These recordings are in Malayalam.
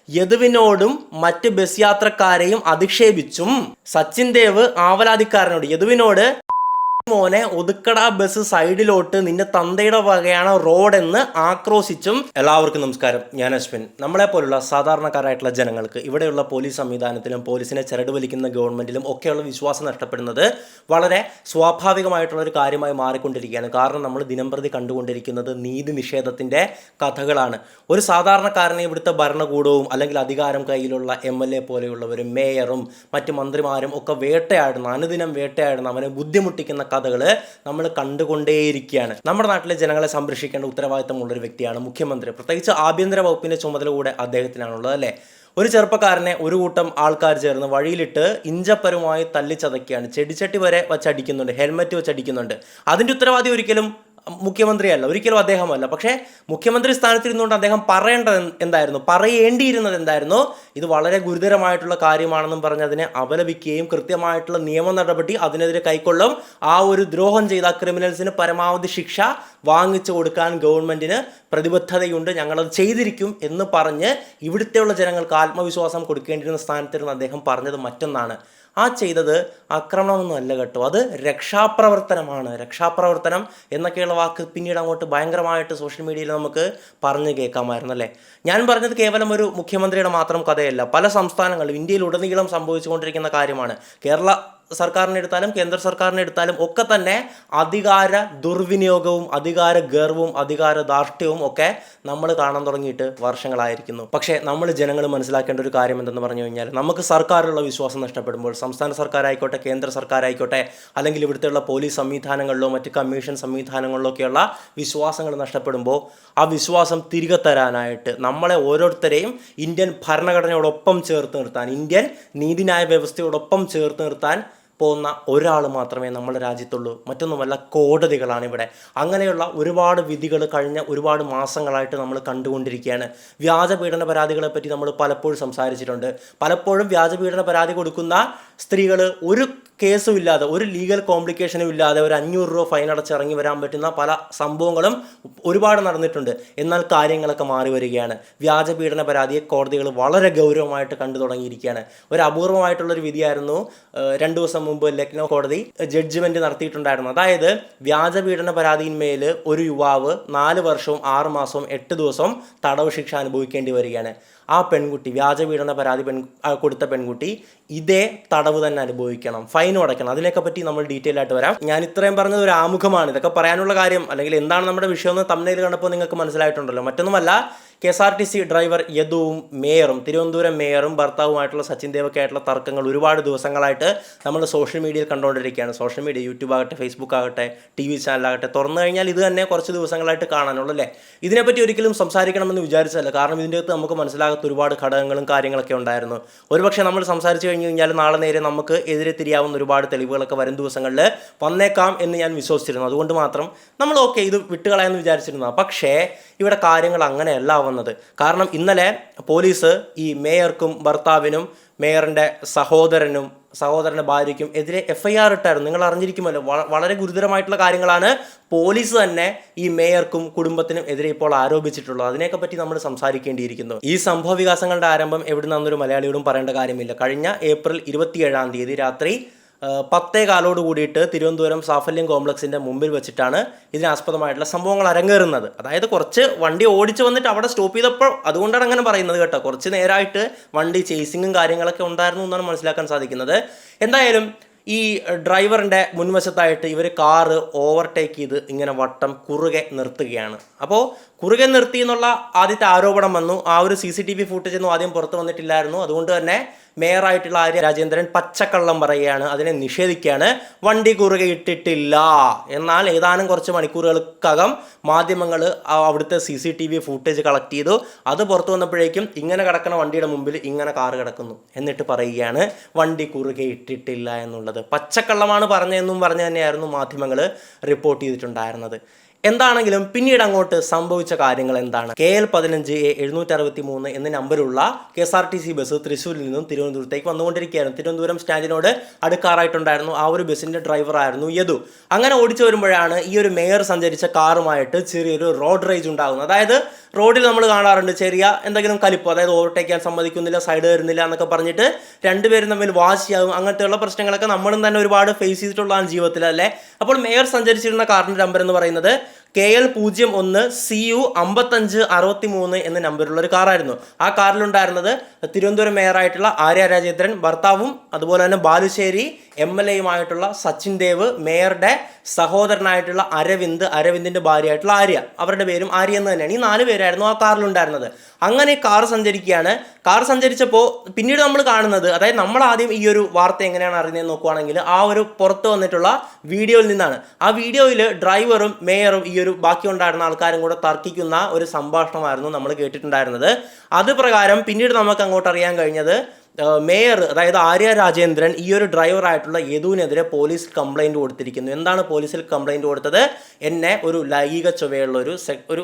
യദുവിനോടും മറ്റ് ബസ് യാത്രക്കാരെയും അധിക്ഷേപിച്ചും സച്ചിൻ ദേവ് ആവലാതിക്കാരനോട് യദുവിനോട് മോനെ ഒതുക്കട ബസ് സൈഡിലോട്ട് നിന്റെ തന്തയുടെ വകയാണ് റോഡ് എന്ന് ആക്രോശിച്ചും. എല്ലാവർക്കും നമസ്കാരം, ഞാൻ അശ്വിൻ. നമ്മളെ പോലുള്ള സാധാരണക്കാരായിട്ടുള്ള ജനങ്ങൾക്ക് ഇവിടെയുള്ള പോലീസ് സംവിധാനത്തിലും പോലീസിനെ ചരട് വലിക്കുന്ന ഗവൺമെന്റിലും ഒക്കെയുള്ള വിശ്വാസം നഷ്ടപ്പെടുന്നത് വളരെ സ്വാഭാവികമായിട്ടുള്ള ഒരു കാര്യമായി മാറിക്കൊണ്ടിരിക്കുകയാണ്. കാരണം നമ്മൾ ദിനംപ്രതി കണ്ടുകൊണ്ടിരിക്കുന്നത് നീതി നിഷേധത്തിന്റെ കഥകളാണ്. ഒരു സാധാരണക്കാരനെ ഇവിടുത്തെ ഭരണകൂടവും അല്ലെങ്കിൽ അധികാരം കയ്യിലുള്ള MLA പോലെയുള്ളവരും മേയറും മറ്റ് മന്ത്രിമാരും ഒക്കെ വേട്ടയാടുന്ന, അനുദിനം വേട്ടയാടുന്ന, അവനെ ബുദ്ധിമുട്ടിക്കുന്ന കഥകൾ നമ്മൾ കണ്ടുകൊണ്ടേയിരിക്കുകയാണ്. നമ്മുടെ നാട്ടിലെ ജനങ്ങളെ സംരക്ഷിക്കേണ്ട ഉത്തരവാദിത്തമുള്ളൊരു വ്യക്തിയാണ് മുഖ്യമന്ത്രി. പ്രത്യേകിച്ച് ആഭ്യന്തര വകുപ്പിന്റെ ചുമതല കൂടെ അദ്ദേഹത്തിനാണുള്ളത്, അല്ലേ? ഒരു ചെറുപ്പക്കാരനെ ഒരു കൂട്ടം ആൾക്കാർ ചേർന്ന് വഴിയിലിട്ട് ഇഞ്ചപ്പരുമായി തല്ലിച്ചതയ്ക്കുകയാണ്. ചെടിച്ചട്ടി വരെ വച്ചടിക്കുന്നുണ്ട്, ഹെൽമറ്റ് വെച്ചടിക്കുന്നുണ്ട്. അതിൻ്റെ ഉത്തരവാദി ഒരിക്കലും മുഖ്യമന്ത്രിയല്ല, ഒരിക്കലും അദ്ദേഹമല്ല. പക്ഷേ മുഖ്യമന്ത്രി സ്ഥാനത്തിരുന്നുകൊണ്ട് അദ്ദേഹം പറയേണ്ടിയിരുന്നത് എന്തായിരുന്നു? ഇത് വളരെ ഗുരുതരമായിട്ടുള്ള കാര്യമാണെന്നും പറഞ്ഞ് അതിനെ അപലപിക്കുകയും കൃത്യമായിട്ടുള്ള നിയമ നടപടി അതിനെതിരെ കൈക്കൊള്ളും, ആ ഒരു ദ്രോഹം ചെയ്ത ക്രിമിനൽസിന് പരമാവധി ശിക്ഷ വാങ്ങിച്ചു കൊടുക്കാൻ ഗവൺമെന്റിന് പ്രതിബദ്ധതയുണ്ട്, ഞങ്ങളത് ചെയ്തിരിക്കും എന്ന് പറഞ്ഞ് ഇവിടുത്തെയുള്ള ജനങ്ങൾക്ക് ആത്മവിശ്വാസം കൊടുക്കേണ്ടിയിരുന്ന സ്ഥാനത്തിരുന്ന് അദ്ദേഹം പറഞ്ഞത് മറ്റൊന്നാണ്. ആ ചെയ്തത് ആക്രമണമൊന്നും അല്ല കേട്ടോ, അത് രക്ഷാപ്രവർത്തനമാണ്. രക്ഷാപ്രവർത്തനം എന്നൊക്കെയുള്ള വാക്ക് പിന്നീട് അങ്ങോട്ട് ഭയങ്കരമായിട്ട് സോഷ്യൽ മീഡിയയിൽ നമുക്ക് പറഞ്ഞു കേൾക്കാമായിരുന്നു, അല്ലേ? ഞാൻ പറഞ്ഞത് കേവലം ഒരു മുഖ്യമന്ത്രിയുടെ മാത്രം കഥയല്ല. പല സംസ്ഥാനങ്ങളിലും ഇന്ത്യയിലുടനീളം സംഭവിച്ചുകൊണ്ടിരിക്കുന്ന കാര്യമാണ്. കേരള സർക്കാരിനെ എടുത്താലും കേന്ദ്ര സർക്കാരിനെ എടുത്താലും ഒക്കെ തന്നെ അധികാര ദുർവിനിയോഗവും അധികാര ഗർവും അധികാര ധാർഷ്ട്യവും ഒക്കെ നമ്മൾ കാണാൻ തുടങ്ങിയിട്ട് വർഷങ്ങളായിരിക്കുന്നു. പക്ഷേ നമ്മൾ ജനങ്ങൾ മനസ്സിലാക്കേണ്ട ഒരു കാര്യം എന്തെന്ന് പറഞ്ഞു കഴിഞ്ഞാൽ, നമുക്ക് സർക്കാരിലുള്ള വിശ്വാസം നഷ്ടപ്പെടുമ്പോൾ, സംസ്ഥാന സർക്കാരായിക്കോട്ടെ കേന്ദ്ര സർക്കാരായിക്കോട്ടെ അല്ലെങ്കിൽ ഇവിടുത്തെയുള്ള പോലീസ് സംവിധാനങ്ങളിലോ മറ്റ് കമ്മീഷൻ സംവിധാനങ്ങളിലോ ഒക്കെയുള്ള വിശ്വാസങ്ങൾ നഷ്ടപ്പെടുമ്പോൾ ആ വിശ്വാസം തിരികെ തരാനായിട്ട് നമ്മളെ ഓരോരുത്തരെയും ഇന്ത്യൻ ഭരണഘടനയോടൊപ്പം ചേർത്ത് നിർത്താൻ, ഇന്ത്യൻ നീതിന്യായ വ്യവസ്ഥയോടൊപ്പം ചേർത്ത് നിർത്താൻ പോകുന്ന ഒരാൾ മാത്രമേ നമ്മുടെ രാജ്യത്തുള്ളൂ. മറ്റൊന്നുമല്ല, കോടതികളാണ് ഇവിടെ. അങ്ങനെയുള്ള ഒരുപാട് വിധികൾ കഴിഞ്ഞ ഒരുപാട് മാസങ്ങളായിട്ട് നമ്മൾ കണ്ടുകൊണ്ടിരിക്കുകയാണ്. വ്യാജപീഡന പരാതികളെ പറ്റി നമ്മൾ പലപ്പോഴും സംസാരിച്ചിട്ടുണ്ട്. പലപ്പോഴും വ്യാജപീഡന പരാതി കൊടുക്കുന്ന സ്ത്രീകൾ ഒരു കേസും ഇല്ലാതെ, ഒരു ലീഗൽ കോംപ്ലിക്കേഷനും ഇല്ലാതെ ഒരു 500 രൂപ ഫൈൻ അടച്ചിറങ്ങി വരാൻ പറ്റുന്ന പല സംഭവങ്ങളും ഒരുപാട് നടന്നിട്ടുണ്ട്. എന്നാൽ കാര്യങ്ങളൊക്കെ മാറി വരികയാണ്. വ്യാജപീഡന പരാതിയെ കോടതികൾ വളരെ ഗൗരവമായിട്ട് കണ്ടു തുടങ്ങിയിരിക്കുകയാണ്. ഒരു അപൂർവമായിട്ടുള്ളൊരു വിധിയായിരുന്നു 2 ദിവസം മുമ്പ് ലക്നൗ കോടതി ജഡ്ജ്മെന്റ് നടത്തിയിട്ടുണ്ടായിരുന്നു. അതായത് വ്യാജപീഡന പരാതിയിന്മേൽ ഒരു യുവാവ് 4 വർഷവും 6 മാസവും 8 ദിവസവും തടവ് ശിക്ഷ അനുഭവിക്കേണ്ടി വരികയാണ്. ആ പെൺകുട്ടി, വ്യാജപീഡന പരാതി കൊടുത്ത പെൺകുട്ടി ഇതേ തടവ് തന്നെ അനുഭവിക്കണം, ഫൈനും അടയ്ക്കണം. അതിനൊക്കെ പറ്റി നമ്മൾ ഡീറ്റെയിൽ ആയിട്ട് വരാം. ഞാൻ ഇത്രയും പറഞ്ഞത് ഒരു ആമുഖമാണ്. ഇതൊക്കെ പറയാനുള്ള കാര്യം, അല്ലെങ്കിൽ എന്താണ് നമ്മുടെ വിഷയം എന്ന് തംബ്നെയിൽ കണ്ടപ്പോൾ നിങ്ങൾക്ക് മനസ്സിലായിട്ടുണ്ടല്ലോ. മറ്റൊന്നുമല്ല, KSRTC ഡ്രൈവർ യദുവും മേയറും, തിരുവനന്തപുരം മേയറും ഭർത്താവുമായിട്ടുള്ള സച്ചിൻ ദേവൊക്കെ ആയിട്ടുള്ള തർക്കങ്ങൾ ഒരുപാട് ദിവസങ്ങളായിട്ട് നമ്മൾ സോഷ്യൽ മീഡിയയിൽ കണ്ടുകൊണ്ടിരിക്കുകയാണ്. സോഷ്യൽ മീഡിയ, യൂട്യൂബ് ആകട്ടെ, ഫേസ്ബുക്ക് ആകട്ടെ, TV ചാനലാകട്ടെ, തുറന്നു കഴിഞ്ഞാൽ ഇത് തന്നെ കുറച്ച് ദിവസങ്ങളായിട്ട് കാണാനുള്ളൂ, അല്ലേ? ഇതിനെപ്പറ്റി ഒരിക്കലും സംസാരിക്കണമെന്ന് വിചാരിച്ചതല്ല. കാരണം ഇതിൻ്റെ അകത്ത് നമുക്ക് മനസ്സിലാകാത്ത ഒരുപാട് ഘടകങ്ങളും കാര്യങ്ങളൊക്കെ ഉണ്ടായിരുന്നു. ഒരുപക്ഷെ നമ്മൾ സംസാരിച്ച് കഴിഞ്ഞ് കഴിഞ്ഞാൽ നാളെ നേരെ നമുക്ക് എതിരെ തിരിയാവുന്ന ഒരുപാട് തെളിവുകളൊക്കെ വരും ദിവസങ്ങളിൽ വന്നേക്കാം എന്ന് ഞാൻ വിശ്വസിച്ചിരുന്നു. അതുകൊണ്ട് മാത്രം നമ്മൾ ഇത് വിട്ടുകളയാമെന്ന് വിചാരിച്ചിരുന്നു. പക്ഷേ ഇവിടെ കാര്യങ്ങൾ അങ്ങനെയല്ല വന്നത്. കാരണം ഇന്നലെ പോലീസ് ഈ മേയർക്കും ഭർത്താവിനും മേയറിൻ്റെ സഹോദരൻ്റെ ഭാര്യയ്ക്കും എതിരെ FIR ഇട്ടായിരുന്നു. നിങ്ങൾ അറിഞ്ഞിരിക്കുമല്ലോ. വളരെ ഗുരുതരമായിട്ടുള്ള കാര്യങ്ങളാണ് പോലീസ് തന്നെ ഈ മേയർക്കും കുടുംബത്തിനും എതിരെ ഇപ്പോൾ ആരോപിച്ചിട്ടുള്ളത്. അതിനെയൊക്കെ പറ്റി നമ്മൾ സംസാരിക്കേണ്ടിയിരിക്കുന്നു. ഈ സംഭവ വികാസങ്ങളുടെ ആരംഭം എവിടെ നിന്നൊരു മലയാളിയോടും പറയേണ്ട കാര്യമില്ല. കഴിഞ്ഞ ഏപ്രിൽ 27-ാം തീയതി രാത്രി 10:15 കൂടിയിട്ട് തിരുവനന്തപുരം സാഫല്യം കോംപ്ലക്സിൻ്റെ മുമ്പിൽ വെച്ചിട്ടാണ് ഇതിനാസ്പദമായിട്ടുള്ള സംഭവങ്ങൾ അരങ്ങേറുന്നത്. അതായത് കുറച്ച് വണ്ടി ഓടിച്ച് വന്നിട്ട് അവിടെ സ്റ്റോപ്പ് ചെയ്തപ്പോൾ, അതുകൊണ്ടാണ് അങ്ങനെ പറയുന്നത് കേട്ടോ. കുറച്ച് നേരമായിട്ട് വണ്ടി ചേസിങ്ങും കാര്യങ്ങളൊക്കെ ഉണ്ടായിരുന്നു എന്നാണ് മനസ്സിലാക്കാൻ സാധിക്കുന്നത്. എന്തായാലും ഈ ഡ്രൈവറിൻ്റെ മുൻവശത്തായിട്ട് ഇവർ കാറ് ഓവർടേക്ക് ചെയ്ത് ഇങ്ങനെ വട്ടം കുറുകെ നിർത്തുകയാണ്. അപ്പോൾ കുറുകെ നിർത്തി എന്നുള്ള ആദ്യത്തെ ആരോപണം വന്നു. ആ ഒരു CCTV ഫുട്ടേജ് ഒന്നും ആദ്യം പുറത്ത് വന്നിട്ടില്ലായിരുന്നു. അതുകൊണ്ട് തന്നെ മേയറായിട്ടുള്ള ആര്യ രാജേന്ദ്രൻ പച്ചക്കള്ളം പറയുകയാണ്, അതിനെ നിഷേധിക്കുകയാണ്. വണ്ടി കുറുകെ ഇട്ടിട്ടില്ല. എന്നാൽ ഏതാനും കുറച്ച് മണിക്കൂറുകൾക്കകം മാധ്യമങ്ങൾ അവിടുത്തെ CCTV ഫുട്ടേജ് കളക്ട് ചെയ്തു. അത് പുറത്തു വന്നപ്പോഴേക്കും ഇങ്ങനെ കിടക്കുന്ന വണ്ടിയുടെ മുമ്പിൽ ഇങ്ങനെ കാറ് കിടക്കുന്നു. എന്നിട്ട് പറയുകയാണ് വണ്ടി കുറുകെ ഇട്ടിട്ടില്ല എന്നുള്ളത്. പച്ചക്കള്ളമാണ് പറഞ്ഞതെന്നും പറഞ്ഞ് തന്നെയായിരുന്നു മാധ്യമങ്ങൾ റിപ്പോർട്ട് ചെയ്തിട്ടുണ്ടായിരുന്നത്. എന്താണെങ്കിലും പിന്നീട് അങ്ങോട്ട് സംഭവിച്ച കാര്യങ്ങൾ എന്താണ്? KL15A763 എന്ന നമ്പറുള്ള KSRTC ബസ് തൃശ്ശൂരിൽ നിന്നും തിരുവനന്തപുരത്തേക്ക് വന്നുകൊണ്ടിരിക്കുകയായിരുന്നു. തിരുവനന്തപുരം സ്റ്റാൻഡിനോട് അടുക്കാറായിട്ടുണ്ടായിരുന്നു. ആ ഒരു ബസ്സിന്റെ ഡ്രൈവർ ആയിരുന്നു യദു. അങ്ങനെ ഓടിച്ചു വരുമ്പോഴാണ് ഈ ഒരു മേയർ സഞ്ചരിച്ച കാറുമായിട്ട് ചെറിയൊരു റോഡ് റേജ് ഉണ്ടാകുന്നത്. അതായത് റോഡിൽ നമ്മൾ കാണാറുണ്ട് ചെറിയ എന്തെങ്കിലും കലിപ്പ്, അതായത് ഓവർടേക്ക് ചെയ്യാൻ സമ്മതിക്കുന്നില്ല, സൈഡ് വരുന്നില്ല എന്നൊക്കെ പറഞ്ഞിട്ട് രണ്ടുപേരും തമ്മിൽ വാശിയാകും. അങ്ങനത്തെയുള്ള പ്രശ്നങ്ങളൊക്കെ നമ്മളും തന്നെ ഒരുപാട് ഫേസ് ചെയ്തിട്ടുള്ളതാണ് ജീവിതത്തിൽ, അല്ലേ? അപ്പോൾ മേയർ സഞ്ചരിച്ചിരുന്ന കാറിന്റെ നമ്പർ എന്ന് പറയുന്നത് KL01CU 5563 എന്ന നമ്പറുള്ള ഒരു കാറായിരുന്നു. ആ കാറിലുണ്ടായിരുന്നത് തിരുവനന്തപുരം മേയറായിട്ടുള്ള ആര്യ രാജേന്ദ്രൻ, ഭർത്താവും അതുപോലെ തന്നെ ബാലുശ്ശേരി MLAയുമായിട്ടുള്ള സച്ചിൻ ദേവ്, മേയറുടെ സഹോദരനായിട്ടുള്ള അരവിന്ദിന്റെ ഭാര്യയായിട്ടുള്ള ആര്യ, അവരുടെ പേരും ആര്യ എന്ന് തന്നെയാണ്. ഈ 4 പേരായിരുന്നു ആ കാറിലുണ്ടായിരുന്നത്. അങ്ങനെ കാർ സഞ്ചരിക്കുകയാണ്. കാർ സഞ്ചരിച്ചപ്പോൾ പിന്നീട് നമ്മൾ കാണുന്നത്, അതായത് നമ്മൾ ആദ്യം ഈ ഒരു വാർത്ത എങ്ങനെയാണ് അറിയുന്നത് നോക്കുവാണെങ്കിൽ ആ ഒരു പുറത്ത് വന്നിട്ടുള്ള വീഡിയോയിൽ നിന്നാണ്. ആ വീഡിയോയിൽ ഡ്രൈവറും മേയറും ഈ ഒരു ബാക്കി ഉണ്ടായിരുന്ന ആൾക്കാരും കൂടെ തർക്കിക്കുന്ന ഒരു സംഭാഷണമായിരുന്നു നമ്മൾ കേട്ടിട്ടുണ്ടായിരുന്നത്. അത് പ്രകാരം പിന്നീട് നമുക്ക് അങ്ങോട്ട് അറിയാൻ കഴിഞ്ഞത്, മേയർ അതായത് ആര്യ രാജേന്ദ്രൻ ഈ ഒരു ഡ്രൈവറായിട്ടുള്ള യദുവിനെതിരെ പോലീസ് കംപ്ലൈൻറ്റ് കൊടുത്തിരിക്കുന്നു. എന്താണ് പോലീസിൽ കംപ്ലൈൻറ്റ് കൊടുത്തത്? എന്നെ ഒരു ലൈംഗിക ചുവയുള്ള ഒരു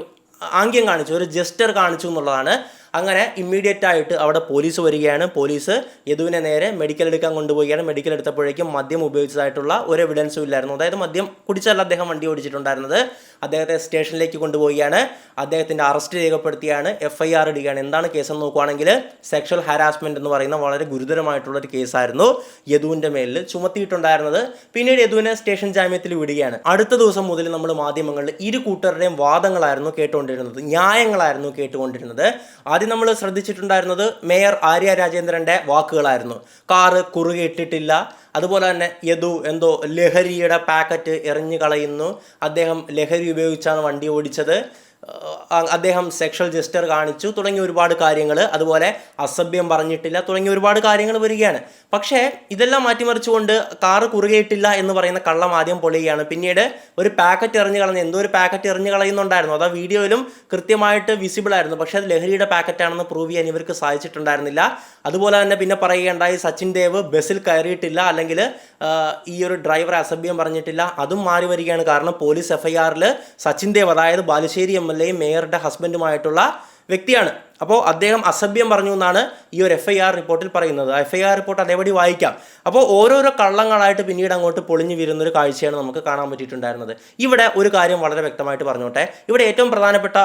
ആംഗ്യം കാണിച്ചു, ഒരു ജെസ്റ്റർ കാണിച്ചു എന്നുള്ളതാണ്. അങ്ങനെ ഇമ്മീഡിയറ്റ് ആയിട്ട് അവിടെ പോലീസ് വരികയാണ്. പോലീസ് യദുവിനെ നേരെ മെഡിക്കൽ എടുക്കാൻ കൊണ്ടുപോവുകയാണ്. മെഡിക്കൽ എടുത്തപ്പോഴേക്കും മദ്യം ഉപയോഗിച്ചതായിട്ടുള്ള ഒരു എവിഡൻസും ഇല്ലായിരുന്നു. അതായത് മദ്യം കുടിച്ചല്ല അദ്ദേഹം വണ്ടി ഓടിച്ചിട്ടുണ്ടായിരുന്നത്. അദ്ദേഹത്തെ സ്റ്റേഷനിലേക്ക് കൊണ്ടുപോവുകയാണ്. അദ്ദേഹത്തിൻ്റെ അറസ്റ്റ് രേഖപ്പെടുത്തിയാണ്, FIR ഇടുകയാണ്. എന്താണ് കേസെന്ന് നോക്കുകയാണെങ്കിൽ സെക്ഷൽ ഹാരാസ്മെൻറ്റ് എന്ന് പറയുന്ന വളരെ ഗുരുതരമായിട്ടുള്ളൊരു കേസായിരുന്നു യദുവിൻ്റെ മേലിൽ ചുമത്തിയിട്ടുണ്ടായിരുന്നത്. പിന്നീട് യദുവിനെ സ്റ്റേഷൻ ജാമ്യത്തിൽ വിടുകയാണ്. അടുത്ത ദിവസം മുതൽ നമ്മൾ മാധ്യമങ്ങളിൽ ഇരു കൂട്ടരുടെയും വാദങ്ങളായിരുന്നു കേട്ടുകൊണ്ടിരുന്നത്, ന്യായങ്ങളായിരുന്നു കേട്ടുകൊണ്ടിരുന്നത്. ആദ്യം നമ്മൾ ശ്രദ്ധിച്ചിട്ടുണ്ടായിരുന്നത് മേയർ ആര്യ രാജേന്ദ്രൻ്റെ വാക്കുകളായിരുന്നു. കാറ് കുറുകെ ഇട്ടിട്ടില്ല, അതുപോലെ തന്നെ യദു എന്തോ ലഹരിയുടെ പാക്കറ്റ് എറിഞ്ഞു കളയുന്നു, അദ്ദേഹം ലഹരി ഉപയോഗിച്ചാണ് വണ്ടി ഓടിച്ചത്, അദ്ദേഹം സെക്ഷൽ ജെസ്റ്റർ കാണിച്ചു തുടങ്ങിയ ഒരുപാട് കാര്യങ്ങൾ, അതുപോലെ അസഭ്യം പറഞ്ഞിട്ടില്ല തുടങ്ങിയ ഒരുപാട് കാര്യങ്ങൾ വരികയാണ്. പക്ഷേ ഇതെല്ലാം മാറ്റിമറിച്ചുകൊണ്ട് കാറ് കുറുകയിട്ടില്ല എന്ന് പറയുന്ന കള്ളം ആദ്യം പൊളിയുകയാണ്. പിന്നീട് ഒരു പാക്കറ്റ് എറിഞ്ഞു കളഞ്ഞ് എന്തോ ഒരു പാക്കറ്റ് എറിഞ്ഞു കളയുന്നുണ്ടായിരുന്നു. അത് ആ വീഡിയോയിലും കൃത്യമായിട്ട് വിസിബിൾ ആയിരുന്നു. പക്ഷേ അത് ലഹരിയുടെ പാക്കറ്റാണെന്ന് പ്രൂവ് ചെയ്യാൻ ഇവർക്ക് സാധിച്ചിട്ടുണ്ടായിരുന്നില്ല. അതുപോലെ തന്നെ പിന്നെ പറയുകയുണ്ടായി സച്ചിൻ ദേവ് ബസ്സിൽ കയറിയിട്ടില്ല, അല്ലെങ്കിൽ ഈ ഒരു ഡ്രൈവറെ അസഭ്യം പറഞ്ഞിട്ടില്ല, അതും മാറി വരികയാണ്. കാരണം പോലീസ് FIRൽ സച്ചിൻ ദേവ്, അതായത് ബാലുശ്ശേരി MLA മേയറുടെ ഹസ്ബൻഡുമായിട്ടുള്ള വ്യക്തിയാണ്. അപ്പോൾ അദ്ദേഹം അസഭ്യം പറഞ്ഞു എന്നാണ് ഈ ഒരു FIR റിപ്പോർട്ടിൽ പറയുന്നത്. FIR റിപ്പോർട്ട് അതേപടി വായിക്കാം. അപ്പോൾ ഓരോരോ കള്ളങ്ങളായിട്ട് പിന്നീട് അങ്ങോട്ട് പൊളിഞ്ഞു വീരുന്നൊരു കാഴ്ചയാണ് നമുക്ക് കാണാൻ പറ്റിയിട്ടുണ്ടായിരുന്നത്. ഇവിടെ ഒരു കാര്യം വളരെ വ്യക്തമായിട്ട് പറഞ്ഞോട്ടെ. ഇവിടെ ഏറ്റവും പ്രധാനപ്പെട്ട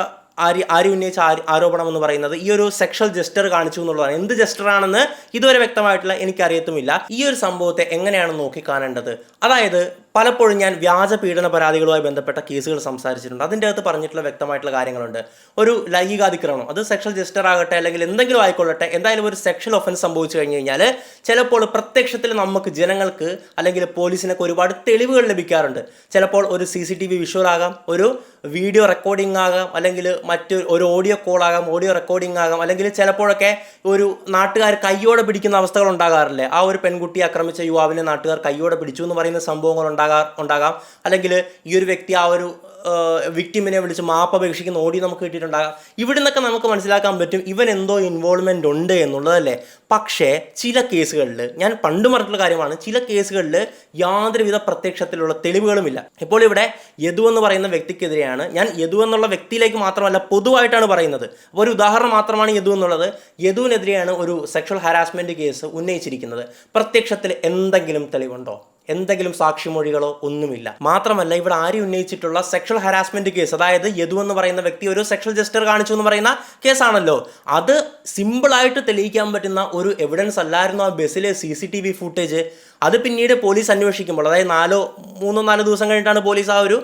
ആര്യ ഉന്നയിച്ച ആരോപണം എന്ന് പറയുന്നത് ഈ ഒരു സെക്ഷൽ ജെസ്റ്റർ കാണിച്ചു എന്നുള്ളതാണ്. എന്ത് ജെസ്റ്ററാണെന്ന് ഇതുവരെ വ്യക്തമായിട്ടുള്ള എനിക്കറിയത്തുമില്ല. ഈ ഒരു സംഭവത്തെ എങ്ങനെയാണ് നോക്കിക്കാണേണ്ടത്? അതായത് പലപ്പോഴും ഞാൻ വ്യാജ പീഡന പരാതികളുമായി ബന്ധപ്പെട്ട കേസുകൾ സംസാരിച്ചിട്ടുണ്ട്. അതിൻ്റെ അകത്ത് പറഞ്ഞിട്ടുള്ള വ്യക്തമായിട്ടുള്ള കാര്യങ്ങളുണ്ട്. ഒരു ലൈംഗികാതിക്രമണം, അത് സെക്ഷൽ ജെസ്റ്റർ ആകട്ടെ അല്ലെങ്കിൽ എന്തെങ്കിലും ആയിക്കൊള്ളട്ടെ, എന്തായാലും ഒരു സെക്ഷൽ ഒഫൻസ് സംഭവിച്ചു കഴിഞ്ഞ് കഴിഞ്ഞാൽ ചിലപ്പോൾ പ്രത്യക്ഷത്തിൽ നമുക്ക് ജനങ്ങൾക്ക് അല്ലെങ്കിൽ പോലീസിനൊക്കെ ഒരുപാട് തെളിവുകൾ ലഭിക്കാറുണ്ട്. ചിലപ്പോൾ ഒരു CCTV വിഷ്വൽ ആകാം, ഒരു വീഡിയോ റെക്കോർഡിംഗ് ആകാം, അല്ലെങ്കിൽ ഒരു ഓഡിയോ കോൾ ആകാം, ഓഡിയോ റെക്കോർഡിംഗ് ആകാം, അല്ലെങ്കിൽ ചിലപ്പോഴൊക്കെ ഒരു നാട്ടുകാർ കയ്യോടെ പിടിക്കുന്ന അവസ്ഥകൾ ഉണ്ടാകാറില്ലേ? ആ ഒരു പെൺകുട്ടിയെ ആക്രമിച്ച യുവാവിനെ നാട്ടുകാർ കയ്യോടെ പിടിച്ചു എന്ന് പറയുന്ന സംഭവങ്ങൾ ഉണ്ടാകാം. അല്ലെങ്കിൽ ഈ ഒരു വ്യക്തി ആ ഒരു വിക്ടിമിനെ വിളിച്ച് മാപ്പ് അപേക്ഷിക്കുന്ന ഓഡിയോ നമുക്ക് കിട്ടിയിട്ടുണ്ടാകാം. ഇവിടെ നിന്നൊക്കെ നമുക്ക് മനസ്സിലാക്കാൻ പറ്റും ഇവൻ എന്തോ ഇൻവോൾവ്മെൻ്റ് ഉണ്ട് എന്നുള്ളതല്ലേ. പക്ഷേ ചില കേസുകളിൽ, ഞാൻ പണ്ട് പറഞ്ഞിട്ടുള്ള കാര്യമാണ്, ചില കേസുകളിൽ യാതൊരുവിധ പ്രത്യക്ഷത്തിലുള്ള തെളിവുകളുമില്ല. ഇപ്പോൾ ഇവിടെ യദു എന്ന് പറയുന്ന വ്യക്തിക്കെതിരെയാണ് ഞാൻ യദു എന്നുള്ള വ്യക്തിയിലേക്ക് മാത്രമല്ല പൊതുവായിട്ടാണ് പറയുന്നത്. അപ്പോൾ ഒരു ഉദാഹരണം മാത്രമാണ് യദു എന്നുള്ളത്. യദുവിനെതിരെയാണ് ഒരു സെക്ഷൽ ഹാരാസ്മെൻറ്റ് കേസ് ഉന്നയിച്ചിരിക്കുന്നത്. പ്രത്യക്ഷത്തിൽ എന്തെങ്കിലും തെളിവുണ്ടോ? എന്തെങ്കിലും സാക്ഷിമൊഴികളോ? ഒന്നുമില്ല. മാത്രമല്ല ഇവിടെ ആര് ഉന്നയിച്ചിട്ടുള്ള സെക്ഷൽ ഹരാസ്മെന്റ് കേസ്, അതായത് യദു എന്ന് പറയുന്ന വ്യക്തി ഒരു സെക്ഷൽ ജെസ്റ്റർ കാണിച്ചു എന്ന് പറയുന്ന കേസാണല്ലോ, അത് സിമ്പിളായിട്ട് തെളിയിക്കാൻ പറ്റുന്ന ഒരു എവിഡൻസ് അല്ലായിരുന്നു ആ ബസ്സിലെ CCTV ഫുട്ടേജ്. അത് പിന്നീട് പോലീസ് അന്വേഷിക്കുമ്പോൾ, അതായത് 3-4 ദിവസം കഴിഞ്ഞിട്ടാണ് പോലീസ് ആ ഒരു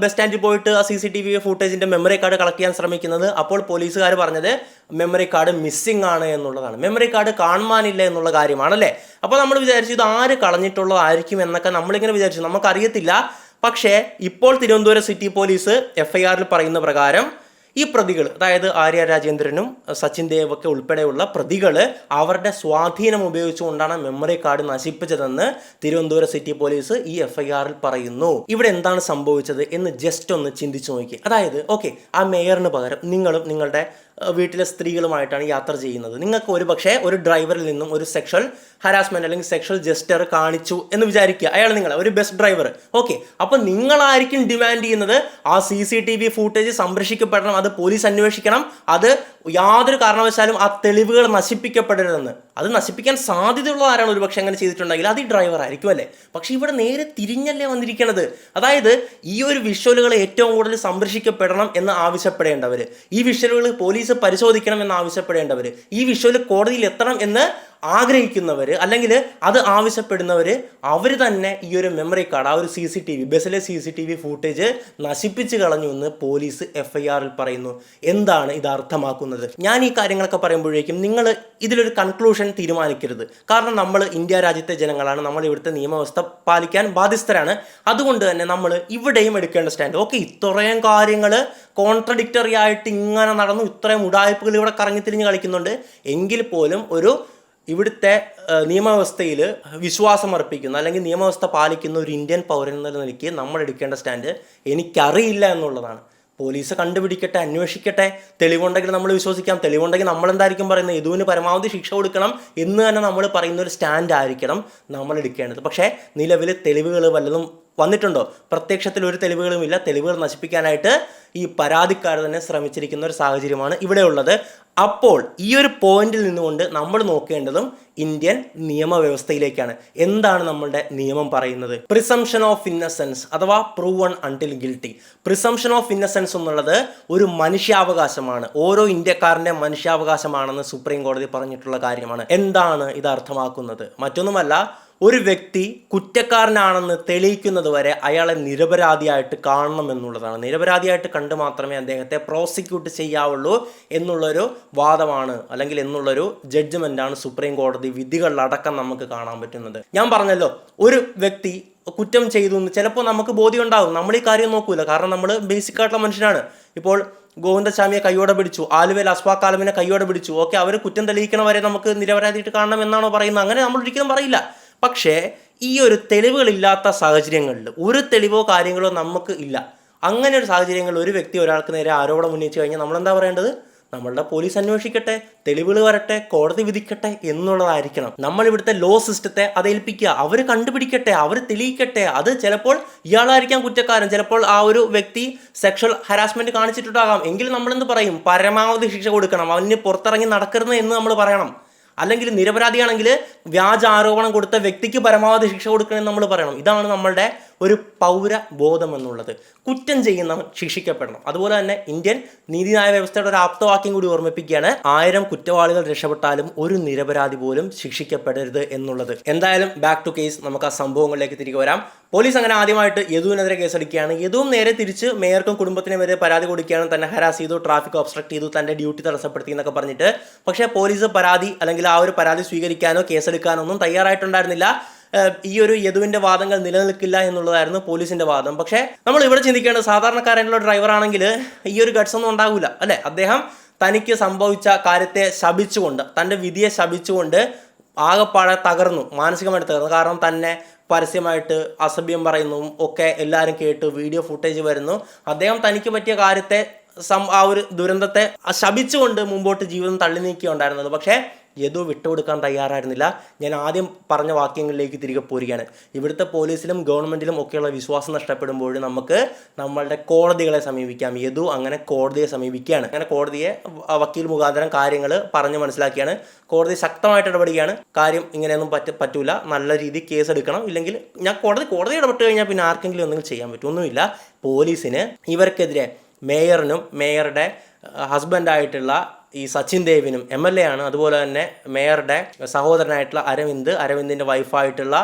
ബസ് സ്റ്റാൻഡിൽ പോയിട്ട് ആ CCTV ഫുട്ടേജിൻ്റെ മെമ്മറി കാർഡ് കളക്ട് ചെയ്യാൻ ശ്രമിക്കുന്നത്. അപ്പോൾ പോലീസുകാർ പറഞ്ഞത് മെമ്മറി കാർഡ് മിസ്സിംഗ് ആണ് എന്നുള്ളതാണ്. മെമ്മറി കാർഡ് കാണുവാനില്ല എന്നുള്ള കാര്യമാണല്ലേ. അപ്പോൾ നമ്മൾ വിചാരിച്ചു ഇത് ആര് കളഞ്ഞിട്ടുള്ളതായിരിക്കും എന്നൊക്കെ നമ്മളിങ്ങനെ വിചാരിച്ചു, നമുക്കറിയത്തില്ല. പക്ഷേ ഇപ്പോൾ തിരുവനന്തപുരം സിറ്റി പോലീസ് FIRൽ പറയുന്ന പ്രകാരം ഈ പ്രതികൾ, അതായത് ആര്യ രാജേന്ദ്രനും സച്ചിൻ ദേവ് ഒക്കെ ഉൾപ്പെടെയുള്ള പ്രതികൾ അവരുടെ സ്വാധീനം ഉപയോഗിച്ചുകൊണ്ടാണ് മെമ്മറി കാർഡ് നശിപ്പിച്ചതെന്ന് തിരുവനന്തപുരം സിറ്റി പോലീസ് ഈ FIRൽ പറയുന്നു. ഇവിടെ എന്താണ് സംഭവിച്ചത് എന്ന് ജസ്റ്റ് ഒന്ന് ചിന്തിച്ചു നോക്കി. അതായത് ഓക്കെ, ആ മേയറിന് പകരം നിങ്ങളും നിങ്ങളുടെ വീട്ടിലെ സ്ത്രീകളുമായിട്ടാണ് യാത്ര ചെയ്യുന്നത്. നിങ്ങൾക്ക് ഒരു പക്ഷേ ഒരു ഡ്രൈവറിൽ നിന്നും ഒരു സെക്ഷൽ ഹരാസ്മെൻറ്റ് അല്ലെങ്കിൽ സെക്ഷൽ ജസ്റ്റർ കാണിച്ചു എന്ന് വിചാരിക്കുക. അയാൾ നിങ്ങളെ ഒരു ബസ് ഡ്രൈവർ. ഓക്കെ, അപ്പോൾ നിങ്ങളായിരിക്കും ഡിമാൻഡ് ചെയ്യുന്നത് ആ CCTV ഫൂട്ടേജ് സംരക്ഷിക്കപ്പെടണം, അത് പോലീസ് അന്വേഷിക്കണം, അത് യാതൊരു കാരണവശാലും ആ തെളിവുകൾ നശിപ്പിക്കപ്പെടരുതെന്ന്. അത് നശിപ്പിക്കാൻ സാധ്യതയുള്ള ആരാണ് ഒരു പക്ഷേ അങ്ങനെ ചെയ്തിട്ടുണ്ടെങ്കിൽ അത് ഈ ഡ്രൈവർ ആയിരിക്കും അല്ലേ. പക്ഷേ ഇവിടെ നേരെ തിരിഞ്ഞല്ലേ വന്നിരിക്കുന്നത്. അതായത് ഈ ഒരു വിഷ്വലുകൾ ഏറ്റവും കൂടുതൽ സംരക്ഷിക്കപ്പെടണം എന്ന് ആവശ്യപ്പെടേണ്ടവർ, ഈ വിഷ്വലുകൾ പോലീസ് പരിശോധിക്കണം എന്ന് ആവശ്യപ്പെടേണ്ടവർ, ഈ വിഷ്വൽ കോടതിയിൽ എത്തണം എന്ന് ആഗ്രഹിക്കുന്നവർ അല്ലെങ്കിൽ അത് ആവശ്യപ്പെടുന്നവർ, അവർ തന്നെ ഈ ഒരു മെമ്മറി കാർഡ്, ആ ഒരു CCTV ബസ്സിലെ CCTV ഫൂട്ടേജ് നശിപ്പിച്ച് കളഞ്ഞു എന്ന് പോലീസ് FIRൽ പറയുന്നു. എന്താണ് ഇത് അർത്ഥമാക്കുന്നത്? ഞാൻ ഈ കാര്യങ്ങളൊക്കെ പറയുമ്പോഴേക്കും നിങ്ങൾ ഇതിലൊരു കൺക്ലൂഷൻ തീരുമാനിക്കരുത്. കാരണം നമ്മൾ ഇന്ത്യ രാജ്യത്തെ ജനങ്ങളാണ്, നമ്മൾ ഇവിടുത്തെ നിയമവ്യവസ്ഥ പാലിക്കാൻ ബാധ്യസ്ഥരാണ്. അതുകൊണ്ട് തന്നെ നമ്മൾ ഇവിടെയും എടുക്കേണ്ട സ്റ്റാൻഡ്, ഓക്കെ ഇത്രയും കാര്യങ്ങൾ കോൺട്രഡിക്ടറി ആയിട്ട് ഇങ്ങനെ നടന്നു, ഇത്രയും ഉടായ്പകൾ ഇവിടെ കറങ്ങിത്തിരിഞ്ഞ് കളിക്കുന്നുണ്ട് എങ്കിൽ പോലും ഇവിടുത്തെ നിയമവ്യവസ്ഥയിൽ വിശ്വാസം അർപ്പിക്കുന്ന അല്ലെങ്കിൽ നിയമവ്യവസ്ഥ പാലിക്കുന്ന ഒരു ഇന്ത്യൻ പൗരൻ എന്ന നിലയ്ക്ക് നമ്മൾ എടുക്കേണ്ട സ്റ്റാൻഡ് എനിക്കറിയില്ല എന്നുള്ളതാണ്. പോലീസ് കണ്ടുപിടിക്കട്ടെ, അന്വേഷിക്കട്ടെ, തെളിവുണ്ടെങ്കിൽ നമ്മൾ വിശ്വസിക്കാം. തെളിവുണ്ടെങ്കിൽ നമ്മളെന്തായിരിക്കും പറയുന്നത്, യദുവിന് പരമാവധി ശിക്ഷ കൊടുക്കണം എന്ന് തന്നെ നമ്മൾ പറയുന്ന ഒരു സ്റ്റാൻഡ് ആയിരിക്കണം നമ്മൾ എടുക്കേണ്ടത്. പക്ഷേ നിലവിൽ തെളിവുകൾ വല്ലതും വന്നിട്ടുണ്ടോ? പ്രത്യക്ഷത്തിൽ ഒരു തെളിവുകളുമില്ല. തെളിവുകൾ നശിപ്പിക്കാനായിട്ട് ഈ പരാതിക്കാർ തന്നെ ശ്രമിച്ചിരിക്കുന്ന ഒരു സാഹചര്യമാണ് ഇവിടെ ഉള്ളത്. അപ്പോൾ ഈ ഒരു പോയിന്റിൽ നിന്നുകൊണ്ട് നമ്മൾ നോക്കേണ്ടതും ഇന്ത്യൻ നിയമവ്യവസ്ഥയിലേക്കാണ്. എന്താണ് നമ്മളുടെ നിയമം പറയുന്നത്? പ്രിസംഷൻ ഓഫ് ഇന്നസെൻസ് അഥവാ proven until guilty. Presumption of innocence എന്നുള്ളത് ഒരു മനുഷ്യാവകാശമാണ്, ഓരോ ഇന്ത്യക്കാരൻ്റെ മനുഷ്യാവകാശമാണെന്ന് സുപ്രീം കോടതി പറഞ്ഞിട്ടുള്ള കാര്യമാണ്. എന്താണ് ഇത് അർത്ഥമാക്കുന്നത്? മറ്റൊന്നുമല്ല, ഒരു വ്യക്തി കുറ്റക്കാരനാണെന്ന് തെളിയിക്കുന്നത് വരെ അയാളെ നിരപരാധിയായിട്ട് കാണണം എന്നുള്ളതാണ്. നിരപരാധിയായിട്ട് കണ്ട് മാത്രമേ അദ്ദേഹത്തെ പ്രോസിക്യൂട്ട് ചെയ്യാവുള്ളൂ എന്നുള്ളൊരു വാദമാണ് അല്ലെങ്കിൽ എന്നുള്ളൊരു ജഡ്ജ്മെൻ്റാണ് സുപ്രീം കോടതി വിധികളിലടക്കം നമുക്ക് കാണാൻ പറ്റുന്നത്. ഞാൻ പറഞ്ഞല്ലോ, ഒരു വ്യക്തി കുറ്റം ചെയ്തു എന്ന് ചിലപ്പോൾ നമുക്ക് ബോധ്യം ഉണ്ടാകും. നമ്മൾ ഈ കാര്യം നോക്കൂല, കാരണം നമ്മൾ ബേസിക് ആയിട്ടുള്ള മനുഷ്യനാണ്. ഇപ്പോൾ ഗോവിന്ദസ്വാമിയെ കൈയോടെ പിടിച്ചു, ആലുവയിൽ അസ്ഫാഖ് ആലമിനെ കൈയോടെ പിടിച്ചു, ഓക്കെ അവർ കുറ്റം തെളിയിക്കണ വരെ നമുക്ക് നിരപരാധിയായിട്ട് കാണണം എന്നാണോ പറയുന്നത്? അങ്ങനെ നമ്മൾ ഒരിക്കലും പറയില്ല. പക്ഷേ ഈ ഒരു തെളിവുകളില്ലാത്ത സാഹചര്യങ്ങളിൽ, ഒരു തെളിവോ കാര്യങ്ങളോ നമുക്ക് ഇല്ല, അങ്ങനെ ഒരു സാഹചര്യങ്ങളിൽ ഒരു വ്യക്തി ഒരാൾക്ക് നേരെ ആരോപണം ഉന്നയിച്ചു കഴിഞ്ഞാൽ നമ്മളെന്താ പറയേണ്ടത്? നമ്മളുടെ പോലീസ് അന്വേഷിക്കട്ടെ, തെളിവുകൾ വരട്ടെ, കോടതി വിധിക്കട്ടെ എന്നുള്ളതായിരിക്കണം. നമ്മൾ ഇവിടുത്തെ ലോ സിസ്റ്റത്തെ അത് ഏൽപ്പിക്കുക, അവർ കണ്ടുപിടിക്കട്ടെ, അവർ തെളിയിക്കട്ടെ. അത് ചിലപ്പോൾ ഇയാളായിരിക്കാം കുറ്റക്കാരൻ, ചിലപ്പോൾ ആ ഒരു വ്യക്തി സെക്ഷൽ ഹരാസ്മെന്റ് കാണിച്ചിട്ടുണ്ടാകാം. എങ്കിൽ നമ്മളെന്ത് പറയും? പരമാവധി ശിക്ഷ കൊടുക്കണം, അവന് പുറത്തിറങ്ങി നടക്കരുത് എന്ന് നമ്മൾ പറയണം. അല്ലെങ്കിൽ നിരപരാധിയാണെങ്കിൽ വ്യാജ ആരോപണം കൊടുത്ത വ്യക്തിക്ക് പരമാവധി ശിക്ഷ കൊടുക്കണമെന്ന് നമ്മൾ പറയണം. ഇതാണ് നമ്മളുടെ ഒരു പൗരബോധം എന്നുള്ളത്. കുറ്റം ചെയ്യുന്നവൻ ശിക്ഷിക്കപ്പെടണം. അതുപോലെ തന്നെ ഇന്ത്യൻ നീതിന്യായ വ്യവസ്ഥയുടെ ഒരു ആപ്തവാക്യം കൂടി ഓർമ്മിപ്പിക്കുകയാണ്, 1000 കുറ്റവാളികൾ രക്ഷപ്പെട്ടാലും ഒരു നിരപരാധി പോലും ശിക്ഷിക്കപ്പെടരുത് എന്നുള്ളത്. എന്തായാലും ബാക്ക് ടു കേസ്, നമുക്ക് ആ സംഭവങ്ങളിലേക്ക് തിരികെ വരാം. പോലീസ് അങ്ങനെ ആദ്യമായിട്ട് യദുവിനെതിരെ കേസെടുക്കുകയാണ്. യദുവും നേരെ തിരിച്ച് മേയർക്കും കുടുംബത്തിനും വരെ പരാതി കൊടുക്കുകയാണ്, തന്നെ ഹരാസ് ചെയ്തു, ട്രാഫിക് ഒബ്സ്ട്രക്ട് ചെയ്തു, തൻ്റെ ഡ്യൂട്ടി തടസ്സപ്പെടുത്തി എന്നൊക്കെ പറഞ്ഞിട്ട്. പക്ഷേ പോലീസ് പരാതി അല്ലെങ്കിൽ ആ ഒരു പരാതി സ്വീകരിക്കാനോ കേസെടുക്കാനോ ഒന്നും തയ്യാറായിട്ടുണ്ടായിരുന്നില്ല. ഈ ഒരു യദുവിൻ്റെ വാദങ്ങൾ നിലനിൽക്കില്ല എന്നുള്ളതായിരുന്നു പോലീസിൻ്റെ വാദം. പക്ഷേ നമ്മൾ ഇവിടെ ചിന്തിക്കേണ്ടത്, സാധാരണക്കാരായിട്ടുള്ള ഡ്രൈവർ ആണെങ്കിൽ ഈ ഒരു ഗട്സ് ഒന്നും ഉണ്ടാകില്ല അല്ലേ. അദ്ദേഹം തനിക്ക് സംഭവിച്ച കാര്യത്തെ ശപിച്ചുകൊണ്ട്, തൻ്റെ വിധിയെ ശപിച്ചുകൊണ്ട് ആകെപ്പാടെ തകർന്നു, മാനസികമായിട്ട് തകർന്നു. കാരണം തന്നെ പരസ്യമായിട്ട് അസഭ്യം പറയുന്നു ഒക്കെ എല്ലാവരും കേട്ട് വീഡിയോ ഫുട്ടേജ് വരുന്നു. അദ്ദേഹം തനിക്ക് പറ്റിയ കാര്യത്തെ ആ ഒരു ദുരന്തത്തെ ശപിച്ചുകൊണ്ട് മുമ്പോട്ട് ജീവിതം തള്ളി നീക്കിയുണ്ടായിരുന്നത്. പക്ഷേ യദു വിട്ടുകൊടുക്കാൻ തയ്യാറായിരുന്നില്ല. ഞാൻ ആദ്യം പറഞ്ഞ വാക്യങ്ങളിലേക്ക് തിരികെ പോരുകയാണ്. ഇവിടുത്തെ പോലീസിലും ഗവൺമെൻറ്റിലും ഒക്കെയുള്ള വിശ്വാസം നഷ്ടപ്പെടുമ്പോൾ നമുക്ക് നമ്മളുടെ കോടതികളെ സമീപിക്കാം. യദു അങ്ങനെ കോടതിയെ സമീപിക്കുകയാണ്. അങ്ങനെ കോടതിയെ വക്കീൽ മുഖാന്തരം കാര്യങ്ങൾ പറഞ്ഞ് മനസ്സിലാക്കിയാണ്. കോടതി ശക്തമായിട്ട് ഇടപെടുകയാണ്. കാര്യം ഇങ്ങനെയൊന്നും പറ്റൂല, നല്ല രീതിയിൽ കേസ് എടുക്കണം, ഇല്ലെങ്കിൽ ഞാൻ കോടതി ഇടപെട്ട് കഴിഞ്ഞാൽ പിന്നെ ആർക്കെങ്കിലും ഒന്നും ചെയ്യാൻ പറ്റും. ഒന്നുമില്ല. പോലീസിന് ഇവർക്കെതിരെ മേയറിനും മേയറുടെ ഹസ്ബൻഡായിട്ടുള്ള ഈ സച്ചിൻ ദേവിനും MLA ആണ്, അതുപോലെ തന്നെ മേയറുടെ സഹോദരനായിട്ടുള്ള അരവിന്ദിൻ്റെ വൈഫായിട്ടുള്ള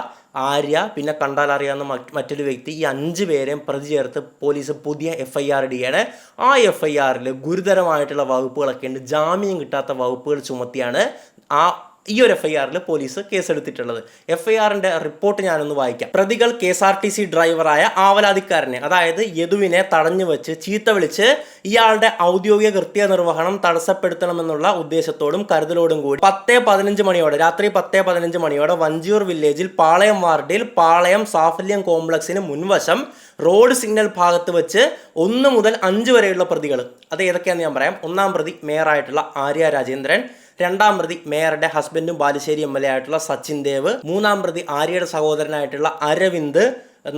ആര്യ, പിന്നെ കണ്ടാൽ അറിയാവുന്ന മറ്റൊരു വ്യക്തി, ഈ 5 പേരെയും പ്രതി ചേർത്ത് പോലീസ് പുതിയ FIR ഇടുകയാണ്. ആ FIRൽ ഗുരുതരമായിട്ടുള്ള വകുപ്പുകളൊക്കെ ഉണ്ട്. ജാമ്യം കിട്ടാത്ത വകുപ്പുകൾ ചുമത്തിയാണ് ആ ഈ ഒരു FIRൽ പോലീസ് കേസെടുത്തിട്ടുള്ളത്. FIRന്റെ റിപ്പോർട്ട് ഞാനൊന്ന് വായിക്കാം. പ്രതികൾ KSRTC ഡ്രൈവറായ ആവലാതിക്കാരനെ, അതായത് യദുവിനെ തടഞ്ഞു വെച്ച് ചീത്ത വിളിച്ച് ഇയാളുടെ ഔദ്യോഗിക കൃത്യനിർവഹണം തടസ്സപ്പെടുത്തണമെന്നുള്ള ഉദ്ദേശത്തോടും കരുതലോടും കൂടി 10:15 മണിയോടെ, രാത്രി 10:15 മണിയോടെ വഞ്ചിയൂർ വില്ലേജിൽ പാളയം വാർഡിൽ പാളയം സാഫല്യം കോംപ്ലക്സിന് മുൻവശം റോഡ് സിഗ്നൽ ഭാഗത്ത് വെച്ച് 1 മുതൽ 5 വരെയുള്ള പ്രതികൾ, അത് ഏതൊക്കെയാണെന്ന് ഞാൻ പറയാം. 1-ാം പ്രതി മേയറായിട്ടുള്ള ആര്യ രാജേന്ദ്രൻ, 2-ാം പ്രതി മേയറുടെ ഹസ്ബൻഡും ബാലുശ്ശേരി MLA ആയിട്ടുള്ള സച്ചിൻ ദേവ്, 3-ാം പ്രതി ആര്യയുടെ സഹോദരനായിട്ടുള്ള അരവിന്ദ്,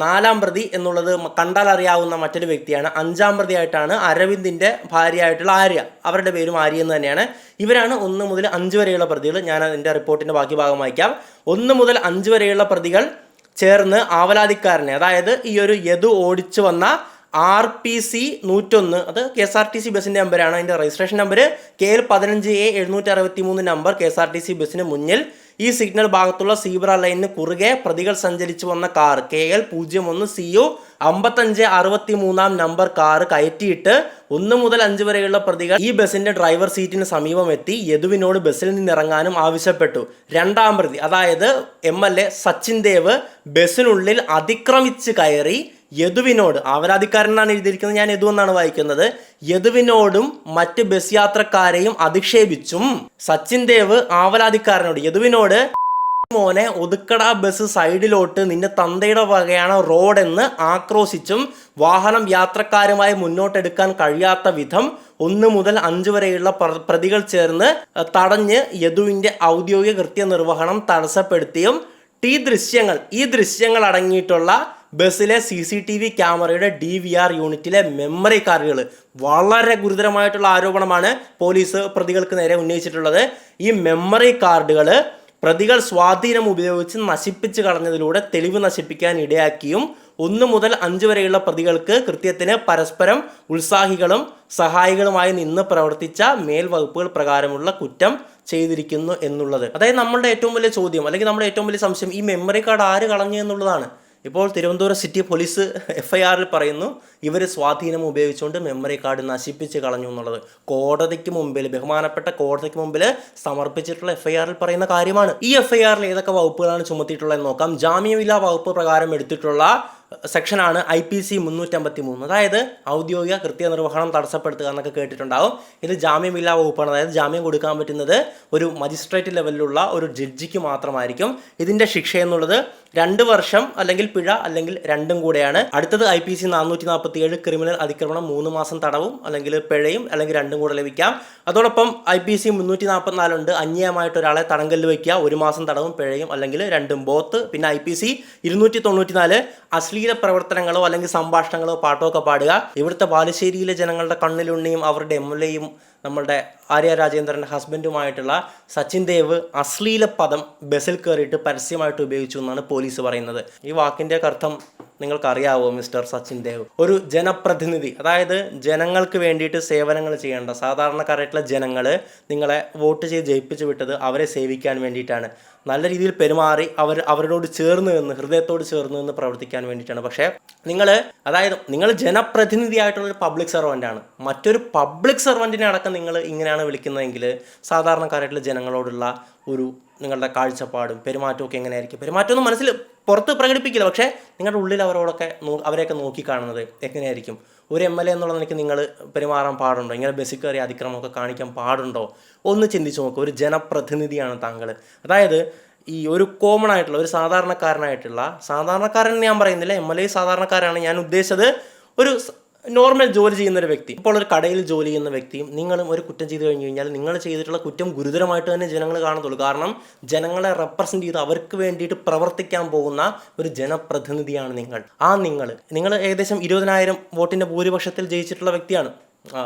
4-ാം പ്രതി എന്നുള്ളത് കണ്ടാൽ അറിയാവുന്ന മറ്റൊരു വ്യക്തിയാണ്. 5-ാം പ്രതി ആയിട്ടാണ് അരവിന്ദിന്റെ ഭാര്യയായിട്ടുള്ള ആര്യ, അവരുടെ പേരും ആര്യ എന്ന് തന്നെയാണ്. ഇവരാണ് 1 മുതൽ 5 വരെയുള്ള പ്രതികൾ. ഞാൻ അതിന്റെ റിപ്പോർട്ടിന്റെ ബാക്കി ഭാഗം വായിക്കാം. 1 മുതൽ 5 വരെയുള്ള പ്രതികൾ ചേർന്ന് ആവലാതിക്കാരനെ, അതായത് ഈ ഒരു യദു ഓടിച്ചു വന്ന RPC 101, അത് KSRTC ബസ്സിന്റെ നമ്പറാണ്. അതിന്റെ registration number KL 15A763 number KSRTC ബസ്സിന് മുന്നിൽ ഈ സിഗ്നൽ ഭാഗത്തുള്ള സീബ്ര ലൈനിന് കുറുകെ പ്രതികൾ സഞ്ചരിച്ചു വന്ന car KL 01CU 5563 number car കയറ്റിയിട്ട് 1 മുതൽ 5 വരെയുള്ള പ്രതികൾ ഈ ബസ്സിന്റെ ഡ്രൈവർ സീറ്റിന് സമീപം എത്തി യദുവിനോട് ബസ്സിൽ നിന്നിറങ്ങാനും ആവശ്യപ്പെട്ടു. 2-ാം പ്രതി, അതായത് MLA സച്ചിൻ ദേവ്, ബസ്സിനുള്ളിൽ അതിക്രമിച്ച് കയറി യദുവിനോട്, ആവലാതിക്കാരനാണ് എഴുതിയിരിക്കുന്നത്, ഞാൻ യദു എന്നാണ് വായിക്കുന്നത്, യദുവിനോടും മറ്റ് ബസ് യാത്രക്കാരെയും അധിക്ഷേപിച്ചും സച്ചിൻ ദേവ് ആവലാതിക്കാരനോട്, യദുവിനോട് മോനെ ഒതുക്കട ബസ് സൈഡിലോട്ട്, നിന്റെ തന്തയുടെ വകയാണ് റോഡെന്ന് ആക്രോശിച്ചും വാഹനം യാത്രക്കാരുമായി മുന്നോട്ടെടുക്കാൻ കഴിയാത്ത വിധം 1 മുതൽ 5 വരെയുള്ള പ്രതികൾ ചേർന്ന് തടഞ്ഞ് യദുവിന്റെ ഔദ്യോഗിക കൃത്യനിർവഹണം തടസ്സപ്പെടുത്തിയും ഈ ദൃശ്യങ്ങൾ അടങ്ങിയിട്ടുള്ള ബസ്സിലെ CCTV ക്യാമറയുടെ DVR യൂണിറ്റിലെ മെമ്മറി കാർഡുകൾ, വളരെ ഗുരുതരമായിട്ടുള്ള ആരോപണമാണ് പോലീസ് പ്രതികൾക്ക് നേരെ ഉന്നയിച്ചിട്ടുള്ളത്. ഈ മെമ്മറി കാർഡുകൾ പ്രതികൾ സ്വാധീനം ഉപയോഗിച്ച് നശിപ്പിച്ച് കളഞ്ഞതിലൂടെ തെളിവ് നശിപ്പിക്കാൻ ഇടയാക്കിയും 1 മുതൽ 5 വരെയുള്ള പ്രതികൾക്ക് കൃത്യത്തിന് പരസ്പരം ഉത്സാഹികളും സഹായികളുമായി നിന്ന് പ്രവർത്തിച്ച മേൽവകുപ്പുകൾ പ്രകാരമുള്ള കുറ്റം ചെയ്തിരിക്കുന്നു എന്നുള്ളത്. അതായത് നമ്മളുടെ ഏറ്റവും വലിയ ചോദ്യം, അല്ലെങ്കിൽ നമ്മുടെ ഏറ്റവും വലിയ സംശയം, ഈ മെമ്മറി കാർഡ് ആര് കളഞ്ഞു എന്നുള്ളതാണ്. ഇപ്പോൾ തിരുവനന്തപുരം സിറ്റി പോലീസ് FIRൽ പറയുന്നു ഇവർ സ്വാധീനം ഉപയോഗിച്ചുകൊണ്ട് മെമ്മറി കാർഡ് നശിപ്പിച്ച് കളഞ്ഞു എന്നുള്ളത്. കോടതിക്ക് മുമ്പിൽ, ബഹുമാനപ്പെട്ട കോടതിക്ക് മുമ്പിൽ സമർപ്പിച്ചിട്ടുള്ള FIRൽ പറയുന്ന കാര്യമാണ്. ഈ FIRൽ ഏതൊക്കെ വകുപ്പുകളാണ് ചുമത്തിയിട്ടുള്ളതെന്ന് നോക്കാം. ജാമ്യമില്ലാ വകുപ്പ് പ്രകാരം എടുത്തിട്ടുള്ള സെക്ഷനാണ് IPC 353, അതായത് ഔദ്യോഗിക കൃത്യനിർവഹണം തടസ്സപ്പെടുത്തുക എന്നൊക്കെ കേട്ടിട്ടുണ്ടാവും. ഇത് ജാമ്യമില്ലാ വകുപ്പാണ്, അതായത് ജാമ്യം കൊടുക്കാൻ പറ്റുന്നത് ഒരു മജിസ്ട്രേറ്റ് ലെവലിലുള്ള ഒരു ജഡ്ജിക്ക് മാത്രമായിരിക്കും. ഇതിന്റെ ശിക്ഷ എന്നുള്ളത് 2 വർഷം അല്ലെങ്കിൽ പിഴ, അല്ലെങ്കിൽ രണ്ടും കൂടെയാണ്. അടുത്തത് IPC 447 ക്രിമിനൽ അതിക്രമണം 3 മാസം തടവും അല്ലെങ്കിൽ പിഴയും അല്ലെങ്കിൽ രണ്ടും കൂടെ ലഭിക്കാം. അതോടൊപ്പം IPC 344 ഉണ്ട്, അന്യായമായിട്ട് ഒരാളെ തടങ്കലിൽ വയ്ക്കുക, 1 മാസം തടവും പിഴയും അല്ലെങ്കിൽ രണ്ടും ബോത്ത്. പിന്നെ IPC 294 അശ്ലീല പ്രവർത്തനങ്ങളോ അല്ലെങ്കിൽ സംഭാഷണങ്ങളോ പാട്ടോ ഒക്കെ പാടുക. ഇവിടുത്തെ ബാലുശ്ശേരിയിലെ ജനങ്ങളുടെ കണ്ണിലുണ്ണിയും അവരുടെ MLAയും നമ്മളുടെ ആര്യ രാജേന്ദ്രൻ്റെ ഹസ്ബൻഡുമായിട്ടുള്ള സച്ചിൻ ദേവ് അശ്ലീല പദം ബസ്സിൽ കയറിയിട്ട് പരസ്യമായിട്ട് ഉപയോഗിച്ചു എന്നാണ് പോലീസ് പറയുന്നത്. ഈ വാക്കിൻ്റെ അർത്ഥം നിങ്ങൾക്കറിയാവോ മിസ്റ്റർ സച്ചിൻ ദേവ്? ഒരു ജനപ്രതിനിധി, അതായത് ജനങ്ങൾക്ക് വേണ്ടിയിട്ട് സേവനങ്ങൾ ചെയ്യേണ്ട സാധാരണക്കാരായിട്ടുള്ള ജനങ്ങൾ നിങ്ങളെ വോട്ട് ചെയ്ത് ജയിപ്പിച്ചു വിട്ടത് അവരെ സേവിക്കാൻ വേണ്ടിയിട്ടാണ്. നല്ല രീതിയിൽ പെരുമാറി അവരോട് ചേർന്ന് നിന്ന്, ഹൃദയത്തോട് ചേർന്ന് നിന്ന് പ്രവർത്തിക്കാൻ വേണ്ടിയിട്ടാണ്. പക്ഷേ നിങ്ങൾ ജനപ്രതിനിധിയായിട്ടുള്ളൊരു പബ്ലിക് സർവൻ്റാണ്. മറ്റൊരു പബ്ലിക് സർവൻറ്റിനെ അടക്കം നിങ്ങൾ ഇങ്ങനെയാണ് വിളിക്കുന്നതെങ്കിൽ സാധാരണക്കാരായിട്ടുള്ള ജനങ്ങളോടുള്ള ഒരു നിങ്ങളുടെ കാഴ്ചപ്പാടും പെരുമാറ്റവും ഒക്കെ എങ്ങനെയായിരിക്കും? പെരുമാറ്റമൊന്നും മനസ്സിൽ പുറത്ത് പ്രകടിപ്പിക്കില്ല, പക്ഷേ നിങ്ങളുടെ ഉള്ളിൽ അവരെയൊക്കെ നോക്കിക്കാണുന്നത് എങ്ങനെയായിരിക്കും? ഒരു MLA എന്നുള്ള നിലയ്ക്ക് നിങ്ങൾ പെരുമാറാൻ പാടുണ്ടോ? ഇങ്ങനെ ബസ്സിൽ കയറി അതിക്രമമൊക്കെ കാണിക്കാൻ പാടുണ്ടോ? ഒന്ന് ചിന്തിച്ച് നോക്കുക. ഒരു ജനപ്രതിനിധിയാണ് താങ്കൾ. അതായത് ഈ ഒരു കോമൺ ആയിട്ടുള്ള ഒരു സാധാരണക്കാരൻ ഞാൻ പറയുന്നില്ല, MLA സാധാരണക്കാരാണ് ഞാൻ ഉദ്ദേശിച്ചത്. ഒരു നോർമൽ ജോലി ചെയ്യുന്നൊരു വ്യക്തി, ഇപ്പോൾ ഒരു കടയിൽ ജോലി ചെയ്യുന്ന വ്യക്തിയും നിങ്ങളും ഒരു കുറ്റം ചെയ്ത് കഴിഞ്ഞ് കഴിഞ്ഞാൽ നിങ്ങൾ ചെയ്തിട്ടുള്ള കുറ്റം ഗുരുതരമായിട്ട് തന്നെ ജനങ്ങൾ കാണത്തുള്ളൂ. കാരണം ജനങ്ങളെ റെപ്രസെൻ്റ് ചെയ്ത് അവർക്ക് വേണ്ടിയിട്ട് പ്രവർത്തിക്കാൻ പോകുന്ന ഒരു ജനപ്രതിനിധിയാണ് നിങ്ങൾ. നിങ്ങൾ ഏകദേശം 20,000 വോട്ടിൻ്റെ ഭൂരിപക്ഷത്തിൽ ജയിച്ചിട്ടുള്ള വ്യക്തിയാണ്.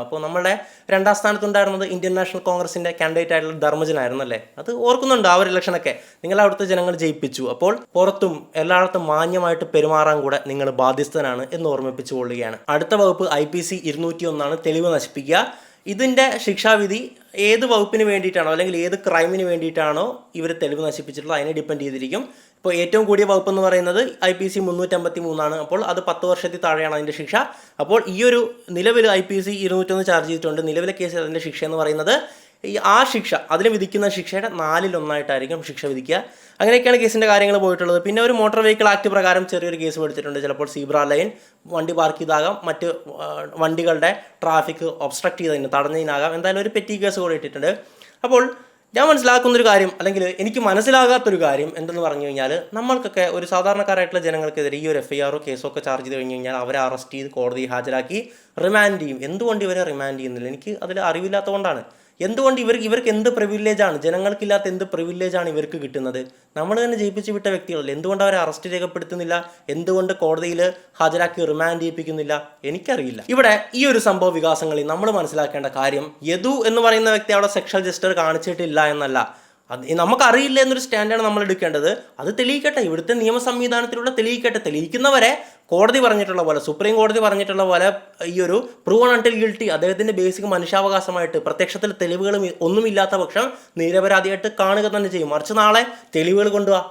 അപ്പോൾ നമ്മുടെ 2ാം സ്ഥാനത്തുണ്ടായിരുന്നത് ഇന്ത്യൻ നാഷണൽ കോൺഗ്രസിൻ്റെ കാൻഡിഡേറ്റ് ആയിട്ടുള്ള ധർമ്മജനായിരുന്നു അല്ലേ? അത് ഓർക്കുന്നുണ്ട്. ആ ഒരു ഇലക്ഷനൊക്കെ നിങ്ങൾ അവിടുത്തെ ജനങ്ങൾ ജയിപ്പിച്ചു. അപ്പോൾ പുറത്തും എല്ലായിടത്തും മാന്യമായിട്ട് പെരുമാറാൻ കൂടെ നിങ്ങൾ ബാധ്യസ്ഥനാണ് എന്ന് ഓർമ്മിപ്പിച്ചു കൊള്ളുകയാണ്. അടുത്ത വകുപ്പ് IPC 201 തെളിവ് നശിപ്പിക്കുക. ഇതിൻ്റെ ശിക്ഷാവിധി ഏത് വകുപ്പിന് വേണ്ടിയിട്ടാണോ അല്ലെങ്കിൽ ഏത് ക്രൈമിന് വേണ്ടിയിട്ടാണോ ഇവർ തെളിവ് നശിപ്പിച്ചിട്ടുള്ളത് അതിനെ ഡിപ്പെൻഡ് ചെയ്തിരിക്കും. ഇപ്പോൾ ഏറ്റവും കൂടിയ വകുപ്പ് എന്ന് പറയുന്നത് IPC 353, അപ്പോൾ അത് 10 വർഷത്തിൽ താഴെയാണ് അതിൻ്റെ ശിക്ഷ. അപ്പോൾ ഈ ഒരു നിലവിൽ IPC 201 ചാർജ് ചെയ്തിട്ടുണ്ട്. നിലവിലെ കേസിൽ അതിൻ്റെ ശിക്ഷ എന്ന് പറയുന്നത് ആ ശിക്ഷ അതിന് വിധിക്കുന്ന ശിക്ഷയുടെ 4/1 ശിക്ഷ വിധിക്കുക. അങ്ങനെയൊക്കെയാണ് കേസിൻ്റെ കാര്യങ്ങൾ പോയിട്ടുള്ളത്. പിന്നെ ഒരു മോട്ടോർ വെഹിക്കിൾ ആക്ട് പ്രകാരം ചെറിയൊരു കേസ് എടുത്തിട്ടുണ്ട്. ചിലപ്പോൾ സീബ്ര ലൈൻ വണ്ടി പാർക്ക് ചെയ്താകാം, മറ്റ് വണ്ടികളുടെ ട്രാഫിക് ഒബ്സ്ട്രക്ട് ചെയ്തതിന് തടഞ്ഞതിനാകാം, എന്തായാലും ഒരു പെറ്റി കേസ് കൂടെ ഇട്ടിട്ടുണ്ട്. അപ്പോൾ ഞാൻ മനസ്സിലാക്കുന്നൊരു കാര്യം, അല്ലെങ്കിൽ എനിക്ക് മനസ്സിലാകാത്തൊരു കാര്യം എന്തെന്ന് പറഞ്ഞു കഴിഞ്ഞാൽ, നമ്മൾക്കൊക്കെ ഒരു സാധാരണക്കാരായിട്ടുള്ള ജനങ്ങൾക്കെതിരെ ഈ ഒരു FIR കേസോ ഒക്കെ ചാർജ് ചെയ്ത് കഴിഞ്ഞ് കഴിഞ്ഞാൽ അവരെ അറസ്റ്റ് ചെയ്ത് കോടതിയിൽ ഹാജരാക്കി റിമാൻഡ് ചെയ്യും. എന്തുകൊണ്ട് ഇവരെ റിമാൻഡ് ചെയ്യുന്നില്ല? എനിക്ക് അതിൽ അറിവില്ലാത്തതുകൊണ്ടാണ്. എന്തുകൊണ്ട് ഇവർക്ക് എന്ത് പ്രിവിലേജാണ്, ജനങ്ങൾക്കില്ലാത്ത എന്ത് പ്രിവിലേജാണ് ഇവർക്ക് കിട്ടുന്നത്? നമ്മൾ തന്നെ ജയിപ്പിച്ച് വിട്ട വ്യക്തികളല്ലേ, എന്തുകൊണ്ട് അവരെ അറസ്റ്റ് രേഖപ്പെടുത്തുന്നില്ല? എന്തുകൊണ്ട് കോടതിയിൽ ഹാജരാക്കി റിമാൻഡ് ചെയ്യിപ്പിക്കുന്നില്ല? എനിക്കറിയില്ല. ഇവിടെ ഈ ഒരു സംഭവ വികാസങ്ങളിൽ നമ്മൾ മനസ്സിലാക്കേണ്ട കാര്യം, യദു എന്ന് പറയുന്ന വ്യക്തി അവിടെ സെക്ഷൽ ജസ്റ്റർ കാണിച്ചിട്ടില്ല എന്നല്ല, അത് നമുക്കറിയില്ല എന്നൊരു സ്റ്റാൻഡാണ് നമ്മൾ എടുക്കേണ്ടത്. അത് തെളിയിക്കട്ടെ, ഇവിടുത്തെ നിയമ സംവിധാനത്തിലൂടെ തെളിയിക്കട്ടെ. തെളിയിക്കുന്നവരെ കോടതി പറഞ്ഞിട്ടുള്ള പോലെ, സുപ്രീം കോടതി പറഞ്ഞിട്ടുള്ള പോലെ, ഈ ഒരു പ്രൂവൺ അൺടിൽ ഗിൽട്ടി അദ്ദേഹത്തിൻ്റെ ബേസിക് മനുഷ്യാവകാശമായിട്ട് പ്രത്യക്ഷത്തിൽ തെളിവുകളും ഒന്നുമില്ലാത്ത പക്ഷം നിരപരാധിയായിട്ട് കാണുക തന്നെ ചെയ്യും. മറിച്ച് നാളെ തെളിവുകൾ കൊണ്ടുപോവാ,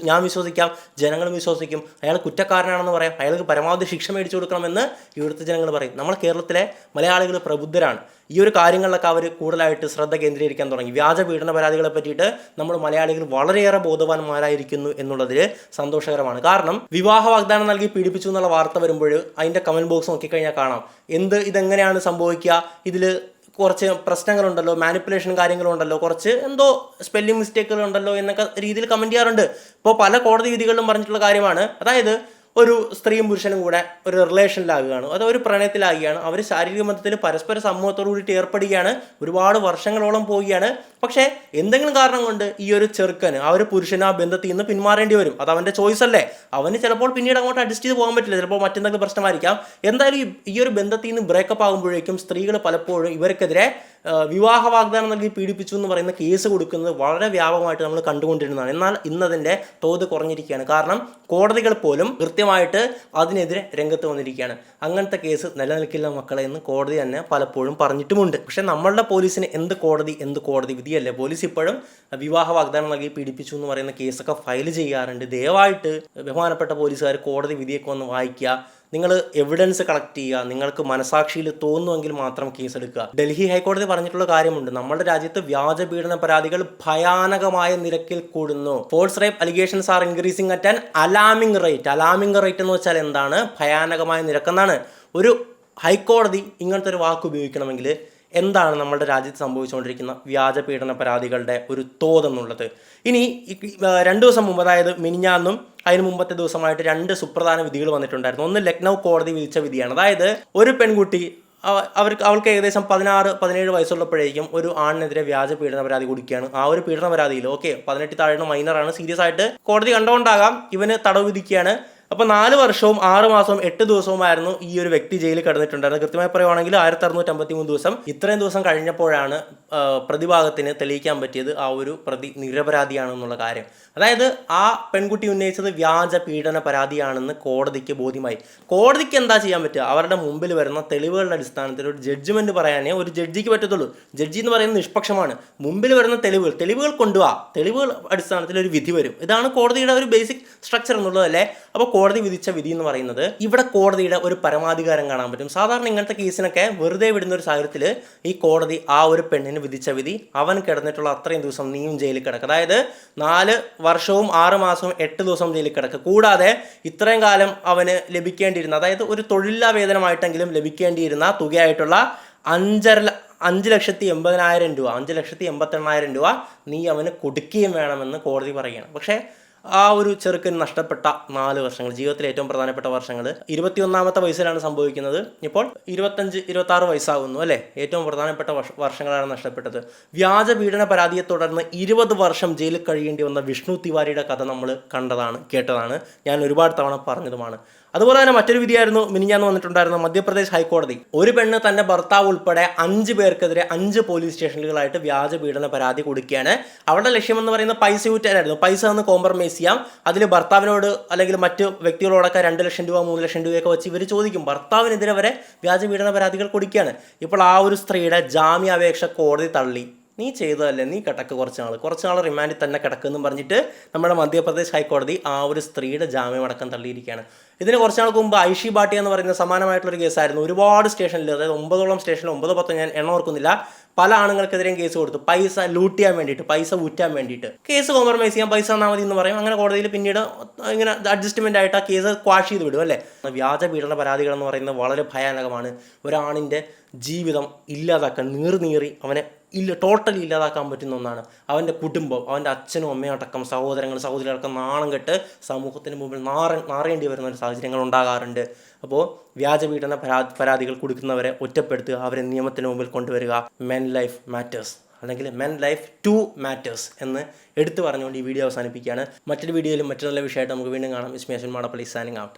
ഞാൻ വിശ്വസിക്കാം, ജനങ്ങൾ വിശ്വസിക്കും, അയാൾ കുറ്റക്കാരനാണെന്ന് പറയാം, അയാൾക്ക് പരമാവധി ശിക്ഷ മേടിച്ചു കൊടുക്കണമെന്ന് ഇവിടുത്തെ ജനങ്ങൾ പറയും. നമ്മൾ കേരളത്തിലെ മലയാളികൾ പ്രബുദ്ധരാണ്. ഈ ഒരു കാര്യങ്ങളിലൊക്കെ അവർ കൂടുതലായിട്ട് ശ്രദ്ധ കേന്ദ്രീകരിക്കാൻ തുടങ്ങി. വ്യാജ പീഡന പരാതികളെ പറ്റിയിട്ട് നമ്മൾ മലയാളികൾ വളരെയേറെ ബോധവാന്മാരായിരിക്കുന്നു എന്നുള്ളതിൽ സന്തോഷകരമാണ്. കാരണം വിവാഹ വാഗ്ദാനം നൽകി പീഡിപ്പിച്ചു എന്നുള്ള വാർത്ത വരുമ്പോൾ അതിൻ്റെ കമൻറ്റ് ബോക്സ് നോക്കിക്കഴിഞ്ഞാൽ കാണാം, ഇതെങ്ങനെയാണ് സംഭവിക്കുക, ഇതിൽ കുറച്ച് പ്രശ്നങ്ങളുണ്ടല്ലോ, മാനിപ്പുലേഷൻ കാര്യങ്ങളുണ്ടല്ലോ, കുറച്ച് എന്തോ സ്പെല്ലിംഗ് മിസ്റ്റേക്കുകളുണ്ടല്ലോ എന്നൊക്കെ രീതിയിൽ കമൻറ്റ് ചെയ്യാറുണ്ട്. ഇപ്പോൾ പല കോടതി വിധികളിലും പറഞ്ഞിട്ടുള്ള കാര്യമാണ്. അതായത് ഒരു സ്ത്രീയും പുരുഷനും കൂടെ ഒരു റിലേഷനിലാകുകയാണ്, അത് ഒരു പ്രണയത്തിലാകുകയാണ്, അവർ ശാരീരിക ബന്ധത്തിൽ പരസ്പര സമൂഹത്തോടു കൂടിയിട്ട് ഏർപ്പെടുകയാണ്, ഒരുപാട് വർഷങ്ങളോളം പോവുകയാണ്. പക്ഷേ എന്തെങ്കിലും കാരണം കൊണ്ട് ഈ ഒരു ചെറുക്കന്, ആ ഒരു പുരുഷന് ആ ബന്ധത്തിൽ നിന്ന് പിന്മാറേണ്ടി വരും. അത് അവൻ്റെ ചോയ്സ് അല്ലേ. അവന് ചിലപ്പോൾ പിന്നീട് അങ്ങോട്ട് അഡ്ജസ്റ്റ് ചെയ്ത് പോകാൻ പറ്റില്ല, ചിലപ്പോൾ മറ്റെന്തെങ്കിലും പ്രശ്നമായിരിക്കാം. എന്തായാലും ഈ ഒരു ബന്ധത്തിൽ നിന്ന് ബ്രേക്കപ്പ് ആകുമ്പോഴേക്കും സ്ത്രീകൾ പലപ്പോഴും ഇവർക്കെതിരെ വിവാഹ വാഗ്ദാനം നൽകി പീഡിപ്പിച്ചു എന്ന് പറയുന്ന കേസ് കൊടുക്കുന്നത് വളരെ വ്യാപകമായിട്ട് നമ്മൾ കണ്ടുകൊണ്ടിരുന്നതാണ്. എന്നാൽ ഇന്നതിൻ്റെ തോത് കുറഞ്ഞിരിക്കുകയാണ്. കാരണം കോടതികൾ പോലും കൃത്യമായിട്ട് അതിനെതിരെ രംഗത്ത് വന്നിരിക്കുകയാണ്. അങ്ങനത്തെ കേസ് നിലനിൽക്കില്ല മക്കളെ എന്ന് കോടതി തന്നെ പലപ്പോഴും പറഞ്ഞിട്ടുമുണ്ട്. പക്ഷേ നമ്മളുടെ പോലീസിന് എന്ത് കോടതി വിധിയല്ലേ. പോലീസ് ഇപ്പോഴും വിവാഹ വാഗ്ദാനം നൽകി പീഡിപ്പിച്ചു എന്ന് പറയുന്ന കേസൊക്കെ ഫയൽ ചെയ്യാറുണ്ട്. ദയവായിട്ട് ബഹുമാനപ്പെട്ട പോലീസുകാർ കോടതി വിധിയൊക്കെ ഒന്ന് വായിക്കുക. നിങ്ങൾ എവിഡൻസ് കളക്ട് ചെയ്യുക, നിങ്ങൾക്ക് മനസാക്ഷിയിൽ തോന്നുമെങ്കിൽ മാത്രം കേസെടുക്കുക. ഡൽഹി ഹൈക്കോടതി പറഞ്ഞിട്ടുള്ള കാര്യമുണ്ട്, നമ്മുടെ രാജ്യത്ത് വ്യാജ പീഡന പരാതികൾ ഭയാനകമായ നിരക്കിൽ കൂടുന്നു. False rape allegations are increasing at an alarming rate. Alarming rate എന്ന് വെച്ചാൽ എന്താണ്? ഭയാനകമായ നിരക്കെന്നാണ്. ഒരു ഹൈക്കോടതി ഇങ്ങനത്തെ ഒരു വാക്ക് ഉപയോഗിക്കണമെങ്കിൽ എന്താണ് നമ്മുടെ രാജ്യത്ത് സംഭവിച്ചുകൊണ്ടിരിക്കുന്ന വ്യാജ പീഡന പരാതികളുടെ ഒരു തോതെന്നുള്ളത്? ഇനി 2 ദിവസം മുമ്പ്, അതായത് മിനിഞ്ഞാന്നും അതിന് മുമ്പത്തെ ദിവസമായിട്ട് 2 സുപ്രധാന വിധികൾ വന്നിട്ടുണ്ടായിരുന്നു. ഒന്ന് ലക്നൗ കോടതി വിധിച്ച വിധിയാണ്. അതായത് ഒരു പെൺകുട്ടി, അവൾക്ക് ഏകദേശം 16-17 വയസ്സുള്ളപ്പോഴേക്കും ഒരു ആണിനെതിരെ വ്യാജ പീഡന പരാതി കൊടുക്കുകയാണ്. ആ ഒരു പീഡന പരാതിയിൽ 18 താഴെ മൈനറാണ്, സീരിയസ് ആയിട്ട് കോടതി കണ്ടുകൊണ്ടാകാം ഇവന് തടവ് വിധിക്കുകയാണ്. അപ്പോൾ 4 വർഷവും 6 മാസവും 8 ദിവസവുമായിരുന്നു ഈ ഒരു വ്യക്തി ജയിലിൽ കിടന്നിട്ടുണ്ടായിരുന്നത്. കൃത്യമായി പറയുവാണെങ്കിൽ 1653 ദിവസം. ഇത്രയും ദിവസം കഴിഞ്ഞപ്പോഴാണ് പ്രതിഭാഗത്തിന് തെളിയിക്കാൻ പറ്റിയത് ആ ഒരു പ്രതി നിരപരാധിയാണെന്നുള്ള കാര്യം. അതായത് ആ പെൺകുട്ടി ഉന്നയിച്ചത് വ്യാജ പീഡന പരാതിയാണെന്ന് കോടതിക്ക് ബോധ്യമായി. കോടതിക്ക് എന്താ ചെയ്യാൻ പറ്റുക? അവരുടെ മുമ്പിൽ വരുന്ന തെളിവുകളുടെ അടിസ്ഥാനത്തിൽ ഒരു ജഡ്ജ്മെന്റ് പറയാനേ ഒരു ജഡ്ജിക്ക് പറ്റത്തുള്ളൂ. ജഡ്ജി എന്ന് പറയുന്നത് നിഷ്പക്ഷമാണ്. മുമ്പിൽ വരുന്ന തെളിവുകൾ കൊണ്ടുപോവാ, തെളിവുകൾ അടിസ്ഥാനത്തിൽ ഒരു വിധി വരും. ഇതാണ് കോടതിയുടെ ഒരു ബേസിക് സ്ട്രക്ചർ എന്നുള്ളതല്ലേ. അപ്പോൾ കോടതി വിധിച്ച വിധി എന്ന് പറയുന്നത്, ഇവിടെ കോടതിയുടെ ഒരു പരമാധികാരം കാണാൻ പറ്റും. സാധാരണ ഇങ്ങനത്തെ കേസിനൊക്കെ വെറുതെ വിടുന്ന ഒരു സാഹചര്യത്തിൽ ഈ കോടതി ആ ഒരു പെണ്ണിന് വിധിച്ച വിധി, അവൻ കിടന്നിട്ടുള്ള അത്രയും ദിവസം നീയും ജയിലിൽ കിടക്കുക, അതായത് 4 വർഷവും 6 മാസവും 8 ദിവസവും ജയിലിൽ കിടക്കുക. കൂടാതെ ഇത്രയും കാലം അവന് ലഭിക്കേണ്ടിയിരുന്ന, അതായത് ഒരു തൊഴിലാ വേതനമായിട്ടെങ്കിലും ലഭിക്കേണ്ടിയിരുന്ന തുകയായിട്ടുള്ള 5,80,000 രൂപ, 5,88,000 രൂപ നീ അവന് കൊടുക്കുകയും വേണമെന്ന് കോടതി പറയുകയാണ്. പക്ഷേ ആ ഒരു ചെറുക്കന് നഷ്ടപ്പെട്ട 4 വർഷങ്ങൾ, ജീവിതത്തിലെ ഏറ്റവും പ്രധാനപ്പെട്ട വർഷങ്ങൾ, 21ാമത്തെ വയസ്സിലാണ് സംഭവിക്കുന്നത്. ഇപ്പോൾ 25-26 വയസ്സാകുന്നു അല്ലേ. ഏറ്റവും പ്രധാനപ്പെട്ട വർഷങ്ങളാണ് നഷ്ടപ്പെട്ടത്. വ്യാജ പീഡന പരാതിയെ തുടർന്ന് 20 വർഷം ജയിലിൽ കഴിയേണ്ടി വന്ന വിഷ്ണു തിവാരിയുടെ കഥ നമ്മൾ കേട്ടതാണ്. ഞാൻ ഒരുപാട് തവണ പറഞ്ഞതുമാണ്. അതുപോലെ തന്നെ മറ്റൊരു വിധിയായിരുന്നു മിനിഞ്ഞാന്ന് വന്നിട്ടുണ്ടായിരുന്ന മധ്യപ്രദേശ് ഹൈക്കോടതി. ഒരു പെണ്ണ് തന്റെ ഭർത്താവ് ഉൾപ്പെടെ 5 പേർക്കെതിരെ 5 പോലീസ് സ്റ്റേഷനുകളായിട്ട് വ്യാജ പീഡന പരാതി കൊടുക്കുകയാണ്. അവരുടെ ലക്ഷ്യമെന്ന് പറയുന്നത് പൈസ ഊറ്റാനായിരുന്നു. പൈസ ഒന്ന് കോംപ്രമൈസ് ചെയ്യാം, അതിൽ ഭർത്താവിനോട് അല്ലെങ്കിൽ മറ്റു വ്യക്തികളോടൊക്കെ 2 ലക്ഷം രൂപ 3 ലക്ഷം രൂപയൊക്കെ വെച്ച് ഇവർ ചോദിക്കും. ഭർത്താവിനെതിരെ വരെ വ്യാജ പീഡന പരാതികൾ കൊടുക്കുകയാണ്. ഇപ്പോൾ ആ ഒരു സ്ത്രീയുടെ ജാമ്യാപേക്ഷ കോടതി തള്ളി. നീ ചെയ്തതല്ലേ, നീ കിടക്ക് കുറച്ച് നാൾ റിമാൻഡിൽ തന്നെ കിടക്കുമെന്നും പറഞ്ഞിട്ട് നമ്മുടെ മധ്യപ്രദേശ് ഹൈക്കോടതി ആ ഒരു സ്ത്രീയുടെ ജാമ്യം അടക്കം തള്ളിയിരിക്കുകയാണ്. ഇതിന് കുറച്ച് നാൾക്ക് മുമ്പ് ഐഷി ഭാട്ടിയ എന്ന് പറയുന്ന സമാനമായിട്ടുള്ളൊരു കേസായിരുന്നു. ഒരുപാട് സ്റ്റേഷനിൽ, അതായത് 9ഓളം സ്റ്റേഷനിൽ, 9-10 ഞാൻ എണ്ണം ഓർക്കുന്നില്ല, പല ആണുങ്ങൾക്കെതിരെയും കേസ് കൊടുത്തു. പൈസ ലൂട്ട് ചെയ്യാൻ വേണ്ടിയിട്ട്, പൈസ ഊറ്റാൻ വേണ്ടിയിട്ട്. കേസ് കോംപ്രമൈസ് ചെയ്യാൻ, പൈസ തന്നാൽ മതി എന്ന് പറയും. അങ്ങനെ കോടതിയിൽ പിന്നീട് ഇങ്ങനെ അഡ്ജസ്റ്റ്മെൻ്റ് ആയിട്ട് ആ കേസ് ക്വാഷ് ചെയ്ത് വിടും അല്ലേ. വ്യാജ പീഡന പരാതികൾ എന്ന് പറയുന്നത് വളരെ ഭയാനകമാണ്. ഒരാണിൻ്റെ ജീവിതം ഇല്ലാതാക്കാൻ, നീറി അവനെ ടോട്ടലി ഇല്ലാതാക്കാൻ പറ്റുന്ന ഒന്നാണ്. അവൻ്റെ കുടുംബം, അവൻ്റെ അച്ഛനും അമ്മയും അടക്കം, സഹോദരികളടക്കം നാണം കെട്ട് സമൂഹത്തിന് മുമ്പിൽ നാറേണ്ടി വരുന്ന ഒരു സാഹചര്യങ്ങൾ ഉണ്ടാകാറുണ്ട്. അപ്പോൾ വ്യാജപീഡന പരാതികൾ കൊടുക്കുന്നവരെ ഒറ്റപ്പെടുത്തുക, അവരെ നിയമത്തിന് മുമ്പിൽ കൊണ്ടുവരിക. മെൻ ലൈഫ് മാറ്റേഴ്സ്, അല്ലെങ്കിൽ മെൻ ലൈഫ് ടു മാറ്റേഴ്സ് എന്ന് എടുത്തു പറഞ്ഞുകൊണ്ട് ഈ വീഡിയോ അവസാനിപ്പിക്കുകയാണ്. മറ്റൊരു വീഡിയോയിലും മറ്റു നല്ല വിഷയമായിട്ട് നമുക്ക് വീണ്ടും കാണാം. ഇസ്മി അശ്വിൻ മാടപ്പള്ളി സൈനിങ് ഔട്ട്.